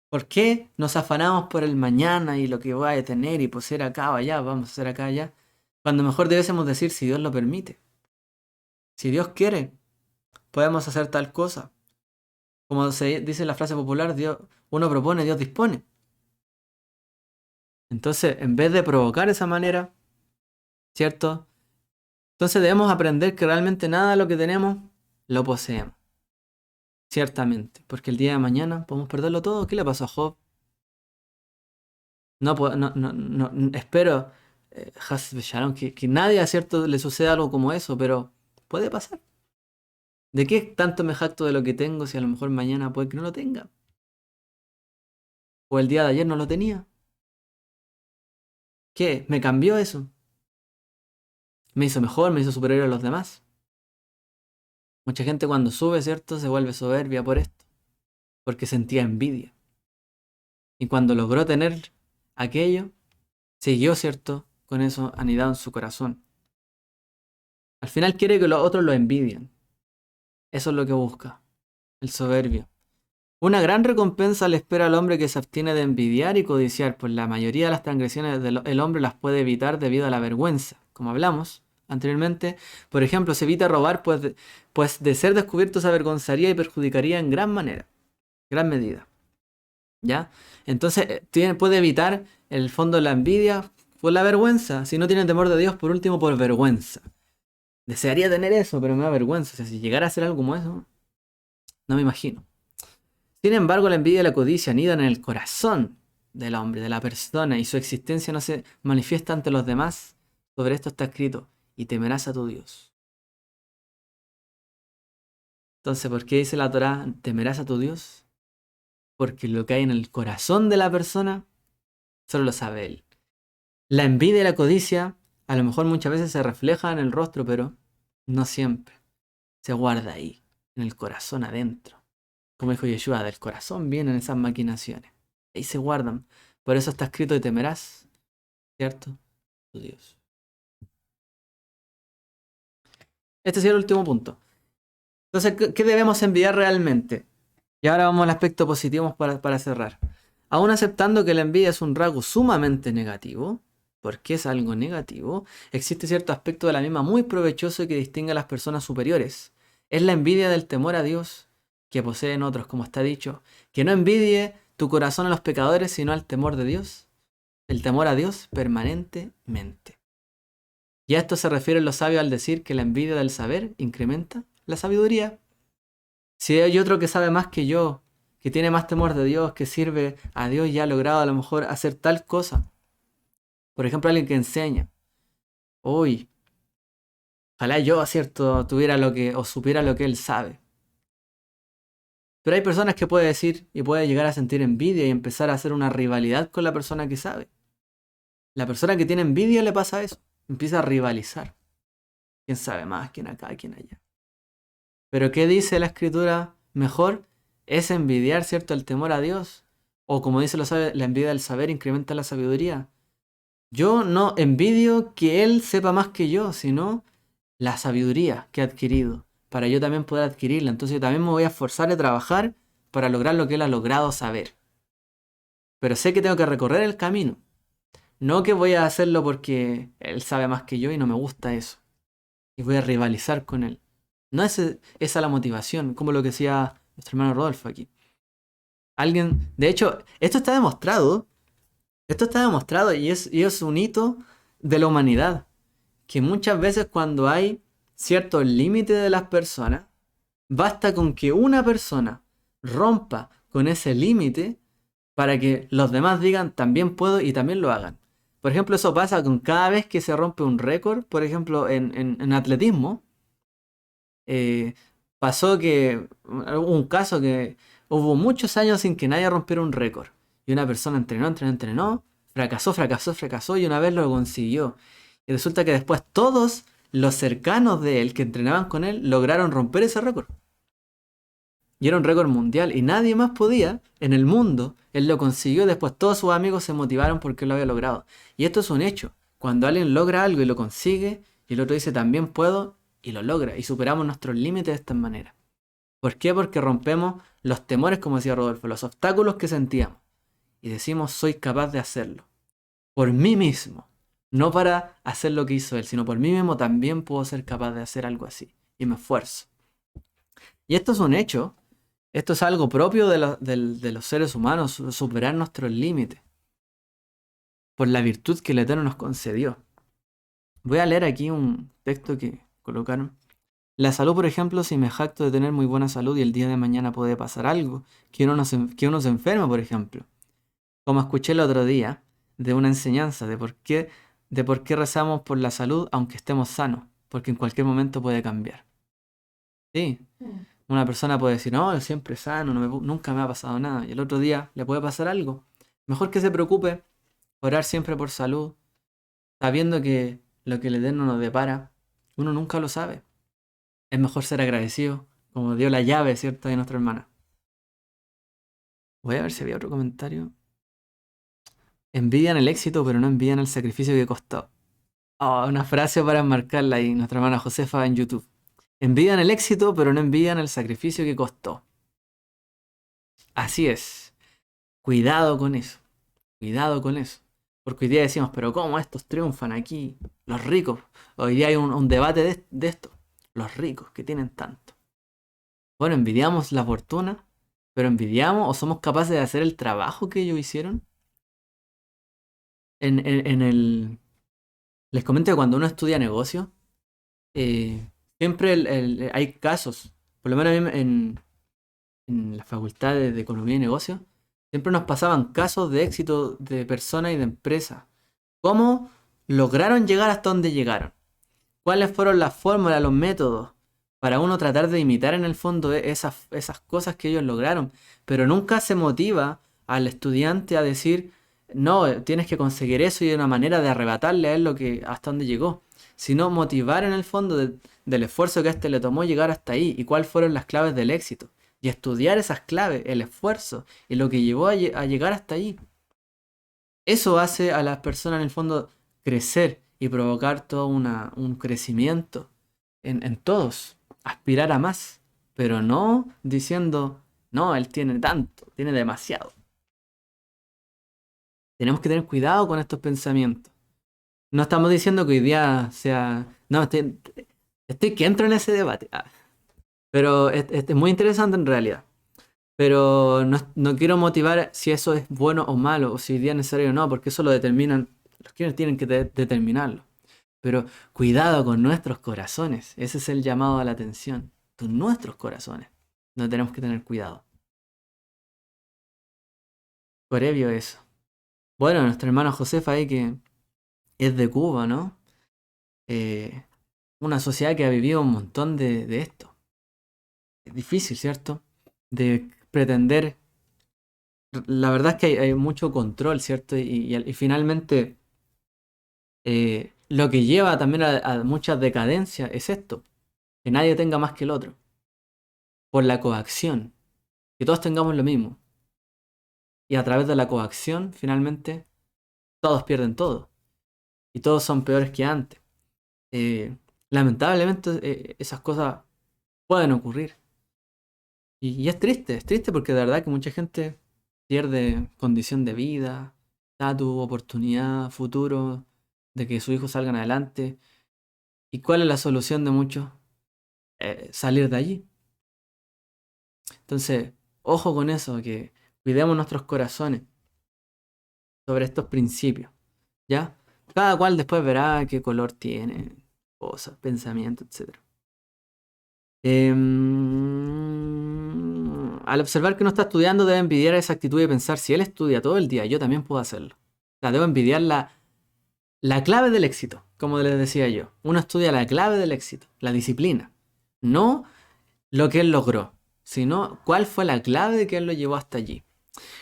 ¿Por qué nos afanamos por el mañana y lo que voy a tener y poseer acá o allá, vamos a hacer acá o allá? Cuando mejor debiésemos decir si Dios lo permite. Si Dios quiere, podemos hacer tal cosa. Como se dice en la frase popular, uno propone, Dios dispone. Entonces, en vez de provocar esa manera, ¿cierto? Entonces debemos aprender que realmente nada de lo que tenemos lo poseemos. Ciertamente, porque el día de mañana podemos perderlo todo. ¿Qué le pasó a Job? Espero, Shalom, que nadie, ¿cierto?, le suceda algo como eso, pero puede pasar. ¿De qué tanto me jacto de lo que tengo si a lo mejor mañana puede que no lo tenga? O el día de ayer no lo tenía. ¿Qué? ¿Me cambió eso? ¿Me hizo mejor? ¿Me hizo superior a los demás? Mucha gente cuando sube, ¿cierto?, se vuelve soberbia por esto, porque sentía envidia. Y cuando logró tener aquello, siguió, ¿cierto?, con eso anidado en su corazón. Al final quiere que los otros lo envidien. Eso es lo que busca, el soberbio. Una gran recompensa le espera al hombre que se abstiene de envidiar y codiciar, pues la mayoría de las transgresiones del hombre las puede evitar debido a la vergüenza. Como hablamos anteriormente, por ejemplo, se evita robar, pues de ser descubierto se avergonzaría y perjudicaría en gran medida. ¿Ya? Entonces puede evitar el fondo de la envidia Por la vergüenza. Si no tiene temor de Dios, por último, por vergüenza. Desearía tener eso, pero me da vergüenza. O sea, si llegara a hacer algo como eso, no me imagino. Sin embargo, la envidia y la codicia anidan en el corazón del hombre, de la persona, y su existencia no se manifiesta ante los demás. Sobre esto está escrito, y temerás a tu Dios. Entonces, ¿por qué dice la Torá, temerás a tu Dios? Porque lo que hay en el corazón de la persona, solo lo sabe él. La envidia y la codicia, a lo mejor muchas veces se refleja en el rostro, pero no siempre. Se guarda ahí, en el corazón adentro. Como dijo Yeshua, del corazón vienen esas maquinaciones. Ahí se guardan. Por eso está escrito y temerás, ¿cierto? Tu Dios. Este sería el último punto. Entonces, ¿qué debemos envidiar realmente? Y ahora vamos al aspecto positivo para cerrar. Aún aceptando que la envidia es un rasgo sumamente negativo, porque es algo negativo, existe cierto aspecto de la misma muy provechoso y que distingue a las personas superiores. Es la envidia del temor a Dios que poseen otros, como está dicho. Que no envidie tu corazón a los pecadores, sino al temor de Dios. El temor a Dios permanentemente. Y a esto se refieren los sabios al decir que la envidia del saber incrementa la sabiduría. Si hay otro que sabe más que yo, que tiene más temor de Dios, que sirve a Dios y ha logrado a lo mejor hacer tal cosa. Por ejemplo, alguien que enseña. Uy, ojalá yo, cierto, tuviera lo que, o supiera lo que él sabe. Pero hay personas que puede decir y puede llegar a sentir envidia y empezar a hacer una rivalidad con la persona que sabe. La persona que tiene envidia le pasa eso. Empieza a rivalizar. ¿Quién sabe más? ¿Quién acá? ¿Quién allá? Pero ¿qué dice la escritura? Mejor es envidiar, ¿cierto?, el temor a Dios. O como dice los sabios, la envidia del saber incrementa la sabiduría. Yo no envidio que él sepa más que yo, sino la sabiduría que ha adquirido, para yo también poder adquirirla. Entonces yo también me voy a esforzar a trabajar para lograr lo que él ha logrado saber. Pero sé que tengo que recorrer el camino. No que voy a hacerlo porque él sabe más que yo y no me gusta eso. Y voy a rivalizar con él. No es esa la motivación, como lo que decía nuestro hermano Rodolfo aquí. Alguien, de hecho, esto está demostrado y es un hito de la humanidad. Que muchas veces cuando hay ciertos límites de las personas, basta con que una persona rompa con ese límite para que los demás digan también puedo y también lo hagan. Por ejemplo, eso pasa con cada vez que se rompe un récord, por ejemplo, en atletismo. eh, Pasó que hubo un caso que hubo muchos años sin que nadie rompiera un récord. Y una persona entrenó, fracasó y una vez lo consiguió. Y resulta que después todos los cercanos de él que entrenaban con él lograron romper ese récord. Y era un récord mundial y nadie más podía en el mundo. Él lo consiguió y después todos sus amigos se motivaron porque él lo había logrado. Y esto es un hecho. Cuando alguien logra algo y lo consigue, y el otro dice también puedo, y lo logra. Y superamos nuestros límites de esta manera. ¿Por qué? Porque rompemos los temores, como decía Rodolfo, los obstáculos que sentíamos. Y decimos soy capaz de hacerlo. Por mí mismo. No para hacer lo que hizo él, sino por mí mismo también puedo ser capaz de hacer algo así. Y me esfuerzo. Y esto es un hecho. Esto es algo propio de los seres humanos, superar nuestros límites, por la virtud que el Eterno nos concedió. Voy a leer aquí un texto que colocaron. La salud, por ejemplo, si me jacto de tener muy buena salud y el día de mañana puede pasar algo, que uno se enferma, por ejemplo. Como escuché el otro día, de una enseñanza de por qué rezamos por la salud aunque estemos sanos, porque en cualquier momento puede cambiar. Sí. Una persona puede decir, no, yo siempre sano, nunca me ha pasado nada. Y el otro día le puede pasar algo. Mejor que se preocupe, orar siempre por salud, sabiendo que lo que el Eterno nos depara, uno nunca lo sabe. Es mejor ser agradecido, como dio la llave, ¿cierto?, de nuestra hermana. Voy a ver si había otro comentario. Envidian el éxito, pero no envidian el sacrificio que costó. Oh, una frase para enmarcarla ahí, nuestra hermana Josefa en YouTube. Envidian el éxito, pero no envidian el sacrificio que costó. Así es. Cuidado con eso. Cuidado con eso. Porque hoy día decimos, pero ¿cómo estos triunfan aquí? Los ricos. Hoy día hay un debate de esto. Los ricos que tienen tanto. Bueno, envidiamos la fortuna, pero envidiamos o somos capaces de hacer el trabajo que ellos hicieron. en el... Les comento que cuando uno estudia negocio, eh, siempre hay casos, por lo menos a mí en la facultad de Economía y Negocios, siempre nos pasaban casos de éxito de personas y de empresas. ¿Cómo lograron llegar hasta donde llegaron? ¿Cuáles fueron las fórmulas, los métodos para uno tratar de imitar en el fondo esas cosas que ellos lograron? Pero nunca se motiva al estudiante a decir, no, tienes que conseguir eso y de una manera de arrebatarle a él lo que, hasta donde llegó. Sino motivar en el fondo del esfuerzo que a este le tomó llegar hasta ahí y cuáles fueron las claves del éxito. Y estudiar esas claves, el esfuerzo y lo que llevó a llegar hasta ahí. Eso hace a las personas en el fondo crecer y provocar todo un crecimiento en todos, aspirar a más, pero no diciendo, no, él tiene tanto, tiene demasiado. Tenemos que tener cuidado con estos pensamientos. No estamos diciendo que hoy día sea... No, estoy que entro en ese debate. Pero es muy interesante en realidad. Pero no quiero motivar si eso es bueno o malo, o si hoy día es necesario o no, porque eso lo determinan los quienes tienen que determinarlo. Pero cuidado con nuestros corazones. Ese es el llamado a la atención. Con nuestros corazones. No tenemos que tener cuidado. Previo a eso. Bueno, nuestro hermano Josefa ahí que es de Cuba, ¿no? Eh, una sociedad que ha vivido un montón de esto. Es difícil, ¿cierto? De pretender. La verdad es que hay mucho control, ¿cierto? Y finalmente lo que lleva también a muchas decadencias es esto. Que nadie tenga más que el otro. Por la coacción. Que todos tengamos lo mismo. Y a través de la coacción, finalmente, todos pierden todo. Y todos son peores que antes. Eh, Lamentablemente esas cosas pueden ocurrir. Y es triste porque de verdad que mucha gente pierde condición de vida, estatus, oportunidad, futuro, de que sus hijos salgan adelante. ¿Y cuál es la solución de muchos? Salir de allí. Entonces, ojo con eso, que cuidemos nuestros corazones sobre estos principios. ¿Ya? Cada cual después verá qué color tiene, cosas, pensamientos, etc. Al observar que uno está estudiando, debe envidiar esa actitud de pensar, si él estudia todo el día, yo también puedo hacerlo. O sea, debo envidiar la clave del éxito, como les decía yo. Uno estudia la clave del éxito, la disciplina. No lo que él logró, sino cuál fue la clave de que él lo llevó hasta allí.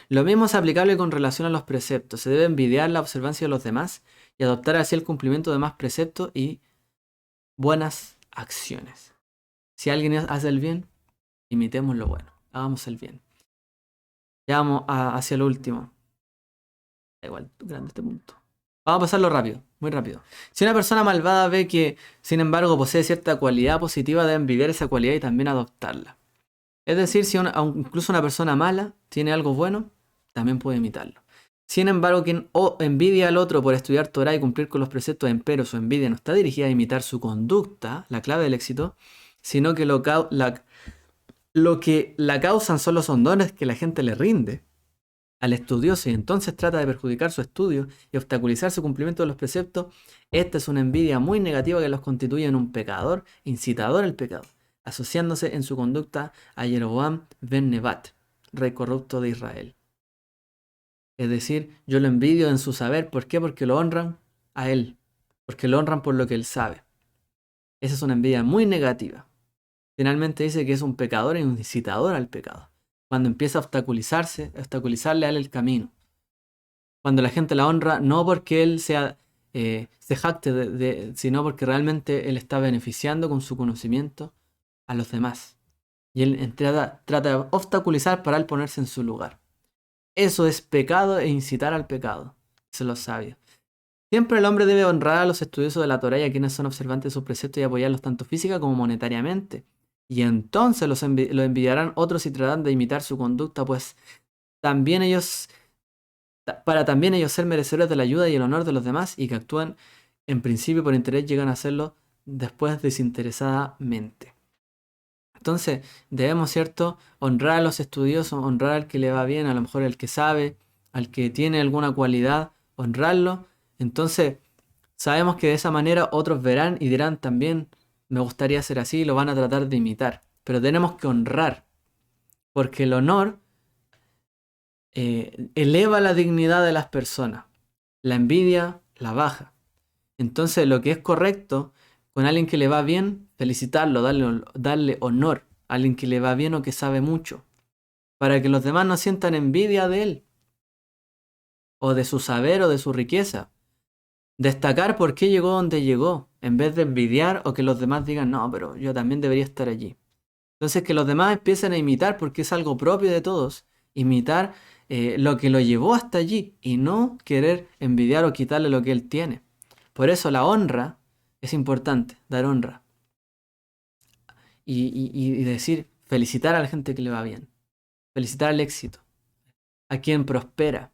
Lo mismo es aplicable con relación a los preceptos. Se debe envidiar la observancia de los demás y adoptar así el cumplimiento de más preceptos y buenas acciones. Si alguien hace el bien, imitemos lo bueno. Hagamos el bien. Ya vamos hacia lo último. Da igual, grande este punto. Vamos a pasarlo rápido, muy rápido. Si una persona malvada ve que, sin embargo, posee cierta cualidad positiva, debe envidiar esa cualidad y también adoptarla. Es decir, si incluso una persona mala tiene algo bueno, también puede imitarlo. Sin embargo, quien envidia al otro por estudiar Torah y cumplir con los preceptos, empero su envidia no está dirigida a imitar su conducta, la clave del éxito, sino que lo que la causan son los honores que la gente le rinde al estudioso y entonces trata de perjudicar su estudio y obstaculizar su cumplimiento de los preceptos. Esta es una envidia muy negativa que los constituye en un pecador, incitador al pecado, asociándose en su conducta a Jeroboam ben Nebat, rey corrupto de Israel. Es decir, yo lo envidio en su saber. ¿Por qué? Porque lo honran a él. Porque lo honran por lo que él sabe. Esa es una envidia muy negativa. Finalmente dice que es un pecador y un incitador al pecado. Cuando empieza a obstaculizarle a él el camino. Cuando la gente la honra, no porque él se jacte, sino porque realmente él está beneficiando con su conocimiento a los demás. Y él trata de obstaculizar para él ponerse en su lugar. Eso es pecado e incitar al pecado. Eso es lo sabio. Siempre el hombre debe honrar a los estudiosos de la Torá y a quienes son observantes de sus preceptos y apoyarlos tanto física como monetariamente. Y entonces lo envidiarán otros y tratarán de imitar su conducta, pues también para también ellos ser merecedores de la ayuda y el honor de los demás y que actúan en principio por interés llegan a hacerlo después desinteresadamente. Entonces debemos, ¿cierto?, honrar a los estudiosos, honrar al que le va bien, a lo mejor al que sabe, al que tiene alguna cualidad, honrarlo, Entonces, sabemos que de esa manera otros verán y dirán también, me gustaría ser así, y lo van a tratar de imitar. Pero tenemos que honrar, porque el honor eleva la dignidad de las personas. La envidia la baja. Entonces, lo que es correcto con alguien que le va bien, felicitarlo, darle honor a alguien que le va bien o que sabe mucho, para que los demás no sientan envidia de él, o de su saber o de su riqueza. Destacar por qué llegó donde llegó, en vez de envidiar o que los demás digan, no, pero yo también debería estar allí. Entonces que los demás empiecen a imitar, porque es algo propio de todos, imitar lo que lo llevó hasta allí y no querer envidiar o quitarle lo que él tiene. Por eso la honra es importante, dar honra. Y decir, felicitar a la gente que le va bien, felicitar al éxito, a quien prospera,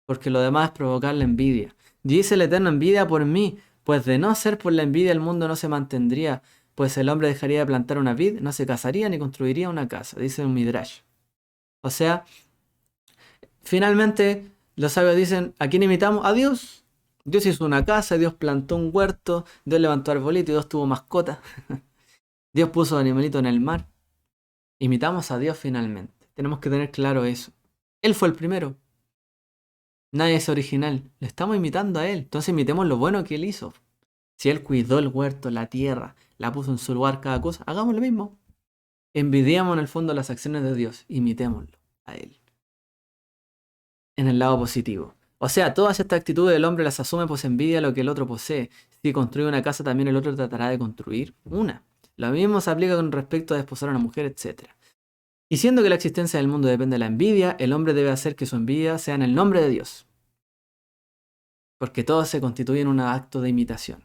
porque lo demás es provocar la envidia. Dice el Eterno, envidia por mí, pues de no ser por la envidia el mundo no se mantendría, pues el hombre dejaría de plantar una vid, no se casaría ni construiría una casa, dice un Midrash. O sea, finalmente los sabios dicen, ¿a quién imitamos? A Dios. Dios hizo una casa, Dios plantó un huerto, Dios levantó arbolitos, Dios tuvo mascota, Dios puso animalitos en el mar. Imitamos a Dios finalmente. Tenemos que tener claro eso. Él fue el primero. Nadie es original. Le estamos imitando a Él. Entonces imitemos lo bueno que Él hizo. Si Él cuidó el huerto, la tierra, la puso en su lugar cada cosa, hagamos lo mismo. Envidiamos en el fondo las acciones de Dios. Imitémoslo a Él. En el lado positivo. O sea, todas estas actitudes del hombre las asume pues envidia lo que el otro posee. Si construye una casa, también el otro tratará de construir una. Lo mismo se aplica con respecto a desposar a una mujer, etc. Y siendo que la existencia del mundo depende de la envidia, el hombre debe hacer que su envidia sea en el nombre de Dios. Porque todo se constituye en un acto de imitación.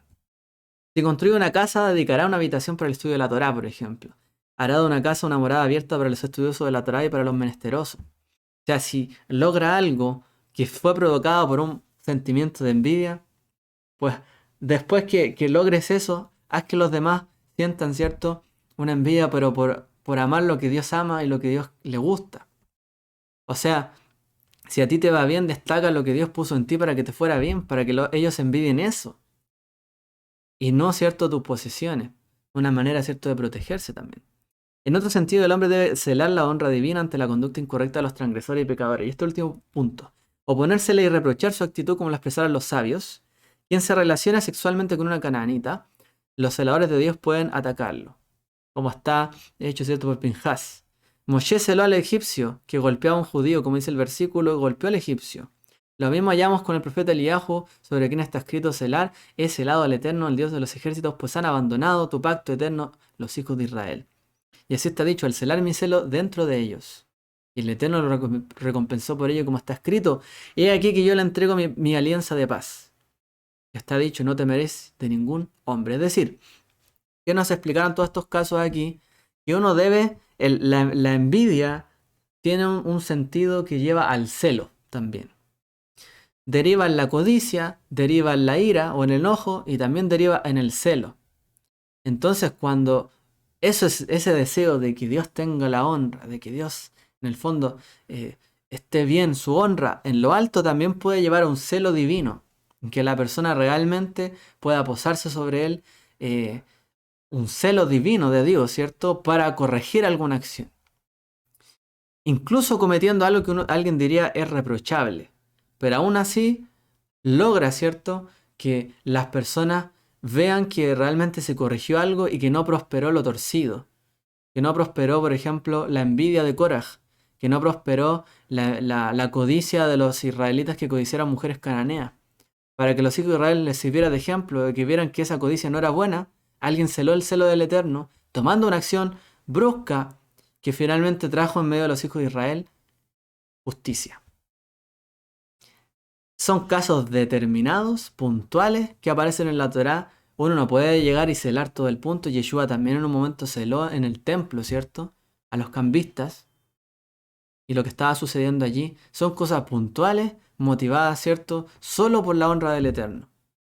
Si construye una casa, dedicará una habitación para el estudio de la Torá, por ejemplo. Hará de una casa una morada abierta para los estudiosos de la Torá y para los menesterosos. O sea, si logra algo que fue provocado por un sentimiento de envidia, pues después que logres eso, haz que los demás sientan, ¿cierto? Una envidia, pero por amar lo que Dios ama y lo que Dios le gusta. O sea, si a ti te va bien, destaca lo que Dios puso en ti para que te fuera bien, para que ellos envidien eso. Y no, ¿cierto?, tus posesiones. Una manera, ¿cierto?, de protegerse también. En otro sentido, el hombre debe celar la honra divina ante la conducta incorrecta de los transgresores y pecadores. Y este último punto. Oponérsele y reprochar su actitud como la expresaron los sabios. Quien se relaciona sexualmente con una canaanita, los celadores de Dios pueden atacarlo. Como está hecho, ¿cierto?, por Pinhas. Moshe celó al egipcio, que golpeaba a un judío, como dice el versículo, golpeó al egipcio. Lo mismo hallamos con el profeta Eliyahu, sobre quien está escrito celar, he celado al Eterno, el Dios de los ejércitos, pues han abandonado tu pacto eterno los hijos de Israel. Y así está dicho, al celar mi celo dentro de ellos. Y el Eterno lo recompensó por ello, como está escrito, he aquí que yo le entrego mi alianza de paz. Está dicho, no temeréis de ningún hombre. Es decir, que nos explicaron todos estos casos aquí, que uno debe, la envidia tiene un sentido que lleva al celo también. Deriva en la codicia, deriva en la ira o en el enojo y también deriva en el celo. Entonces cuando ese deseo de que Dios tenga la honra, de que Dios en el fondo esté bien, su honra en lo alto, también puede llevar a un celo divino, en que la persona realmente pueda posarse sobre él, un celo divino de Dios, ¿cierto?, para corregir alguna acción. Incluso cometiendo algo que alguien diría es reprochable. Pero aún así logra, ¿cierto?, que las personas vean que realmente se corrigió algo y que no prosperó lo torcido. Que no prosperó, por ejemplo, la envidia de Koraj. Que no prosperó la codicia de los israelitas que codiciaran mujeres cananeas. Para que los hijos de Israel les sirviera de ejemplo, de que vieran que esa codicia no era buena, alguien celó el celo del Eterno, tomando una acción brusca que finalmente trajo en medio de los hijos de Israel justicia. Son casos determinados, puntuales, que aparecen en la Torá. Uno no puede llegar y celar todo el punto. Yeshua también en un momento celó en el templo, ¿cierto?, a los cambistas. Y lo que estaba sucediendo allí son cosas puntuales, motivadas, ¿cierto?, solo por la honra del Eterno.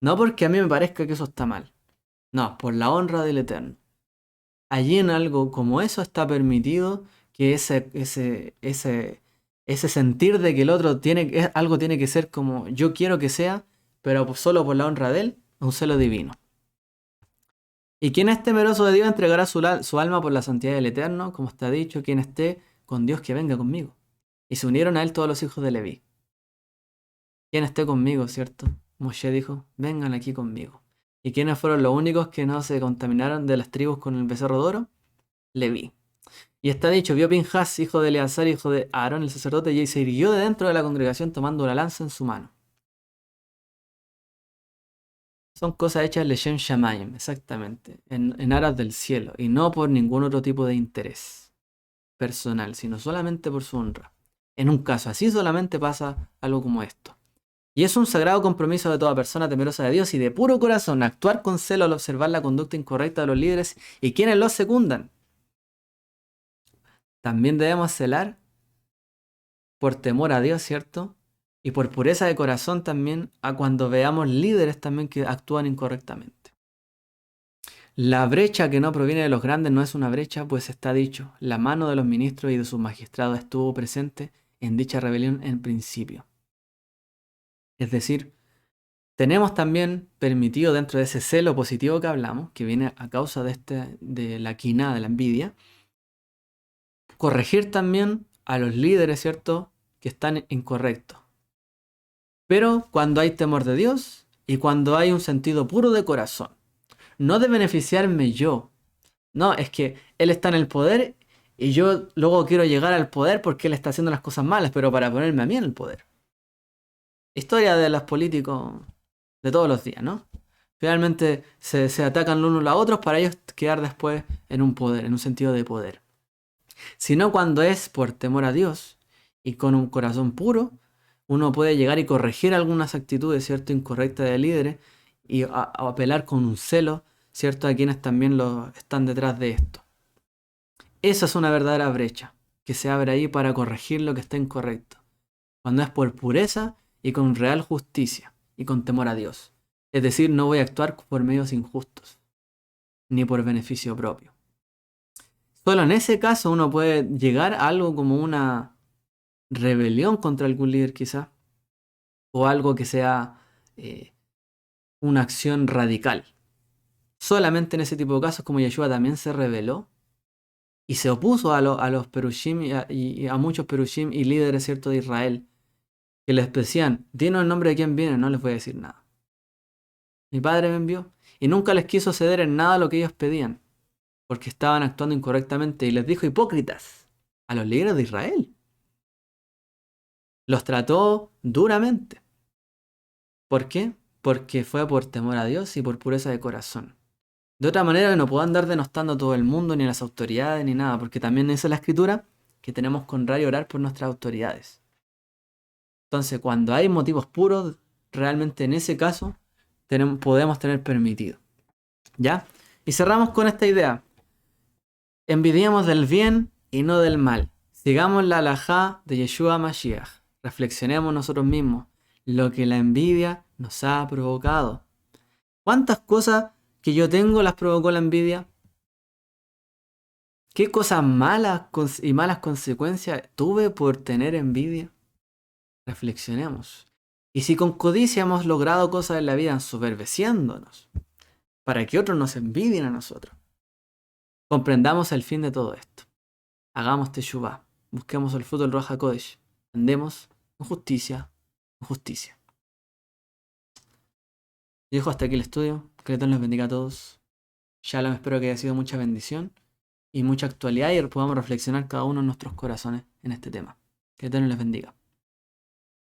No porque a mí me parezca que eso está mal. No, por la honra del Eterno. Allí en algo como eso está permitido que ese sentir de que el otro algo tiene que ser como yo quiero que sea, pero solo por la honra de Él, es un celo divino. Y quien es temeroso de Dios entregará su alma por la santidad del Eterno, como está dicho, quien esté con Dios que venga conmigo. Y se unieron a él todos los hijos de Leví. Quien esté conmigo, ¿cierto? Moshe dijo, vengan aquí conmigo. ¿Y quiénes fueron los únicos que no se contaminaron de las tribus con el becerro de oro? Leví. Y está dicho, vio Pinjas, hijo de Eleazar, hijo de Aarón el sacerdote, y se irguió de dentro de la congregación tomando una lanza en su mano. Son cosas hechas Leshem Shamayim, exactamente, en aras del cielo, y no por ningún otro tipo de interés personal, sino solamente por su honra. En un caso así solamente pasa algo como esto. Y es un sagrado compromiso de toda persona temerosa de Dios y de puro corazón actuar con celo al observar la conducta incorrecta de los líderes y quienes los secundan. También debemos celar por temor a Dios, ¿cierto? Y por pureza de corazón también a cuando veamos líderes también que actúan incorrectamente. La brecha que no proviene de los grandes no es una brecha, pues está dicho, la mano de los ministros y de sus magistrados estuvo presente en dicha rebelión en principio. Es decir, tenemos también permitido dentro de ese celo positivo que hablamos, que viene a causa de la quina, de la envidia, corregir también a los líderes, ¿cierto?, que están incorrectos. Pero cuando hay temor de Dios y cuando hay un sentido puro de corazón. No de beneficiarme yo. No, es que Él está en el poder y yo luego quiero llegar al poder porque Él está haciendo las cosas malas, pero para ponerme a mí en el poder. Historia de los políticos de todos los días, ¿no? Finalmente se atacan los unos a los otros para ellos quedar después en un poder, en un sentido de poder. Sino cuando es por temor a Dios y con un corazón puro, uno puede llegar y corregir algunas actitudes, ¿cierto?, incorrectas de líderes y apelar con un celo, ¿cierto?, a quienes también están detrás de esto. Esa es una verdadera brecha que se abre ahí para corregir lo que está incorrecto. Cuando es por pureza y con real justicia y con temor a Dios. Es decir, no voy a actuar por medios injustos, ni por beneficio propio. Solo en ese caso uno puede llegar a algo como una rebelión contra algún líder quizá, o algo que sea una acción radical. Solamente en ese tipo de casos como Yeshua también se rebeló y se opuso a los Perushim y a muchos Perushim y líderes, ¿cierto?, de Israel, que les decían, dinos el nombre de quién viene, no les voy a decir nada. Mi padre me envió y nunca les quiso ceder en nada lo que ellos pedían, porque estaban actuando incorrectamente y les dijo hipócritas a los líderes de Israel. Los trató duramente. ¿Por qué? Porque fue por temor a Dios y por pureza de corazón. De otra manera no puedo andar denostando a todo el mundo, ni a las autoridades, ni nada, porque también dice la Escritura que tenemos que honrar y orar por nuestras autoridades. Entonces, cuando hay motivos puros, realmente en ese caso podemos tener permitido. ¿Ya? Y cerramos con esta idea. Envidiemos del bien y no del mal. Sigamos la halajá de Yeshua Mashiach. Reflexionemos nosotros mismos lo que la envidia nos ha provocado. ¿Cuántas cosas que yo tengo las provocó la envidia? ¿Qué cosas malas y malas consecuencias tuve por tener envidia? Reflexionemos. Y si con codicia hemos logrado cosas en la vida ensoberbeciéndonos, para que otros nos envidien a nosotros, comprendamos el fin de todo esto. Hagamos teshuvá. Busquemos el fruto del Ruach HaKodesh. Andemos en justicia, en justicia. Y dejo hasta aquí el estudio. Que Dios los bendiga a todos. Shalom, espero que haya sido mucha bendición y mucha actualidad y podamos reflexionar cada uno en nuestros corazones en este tema. Que Dios les bendiga.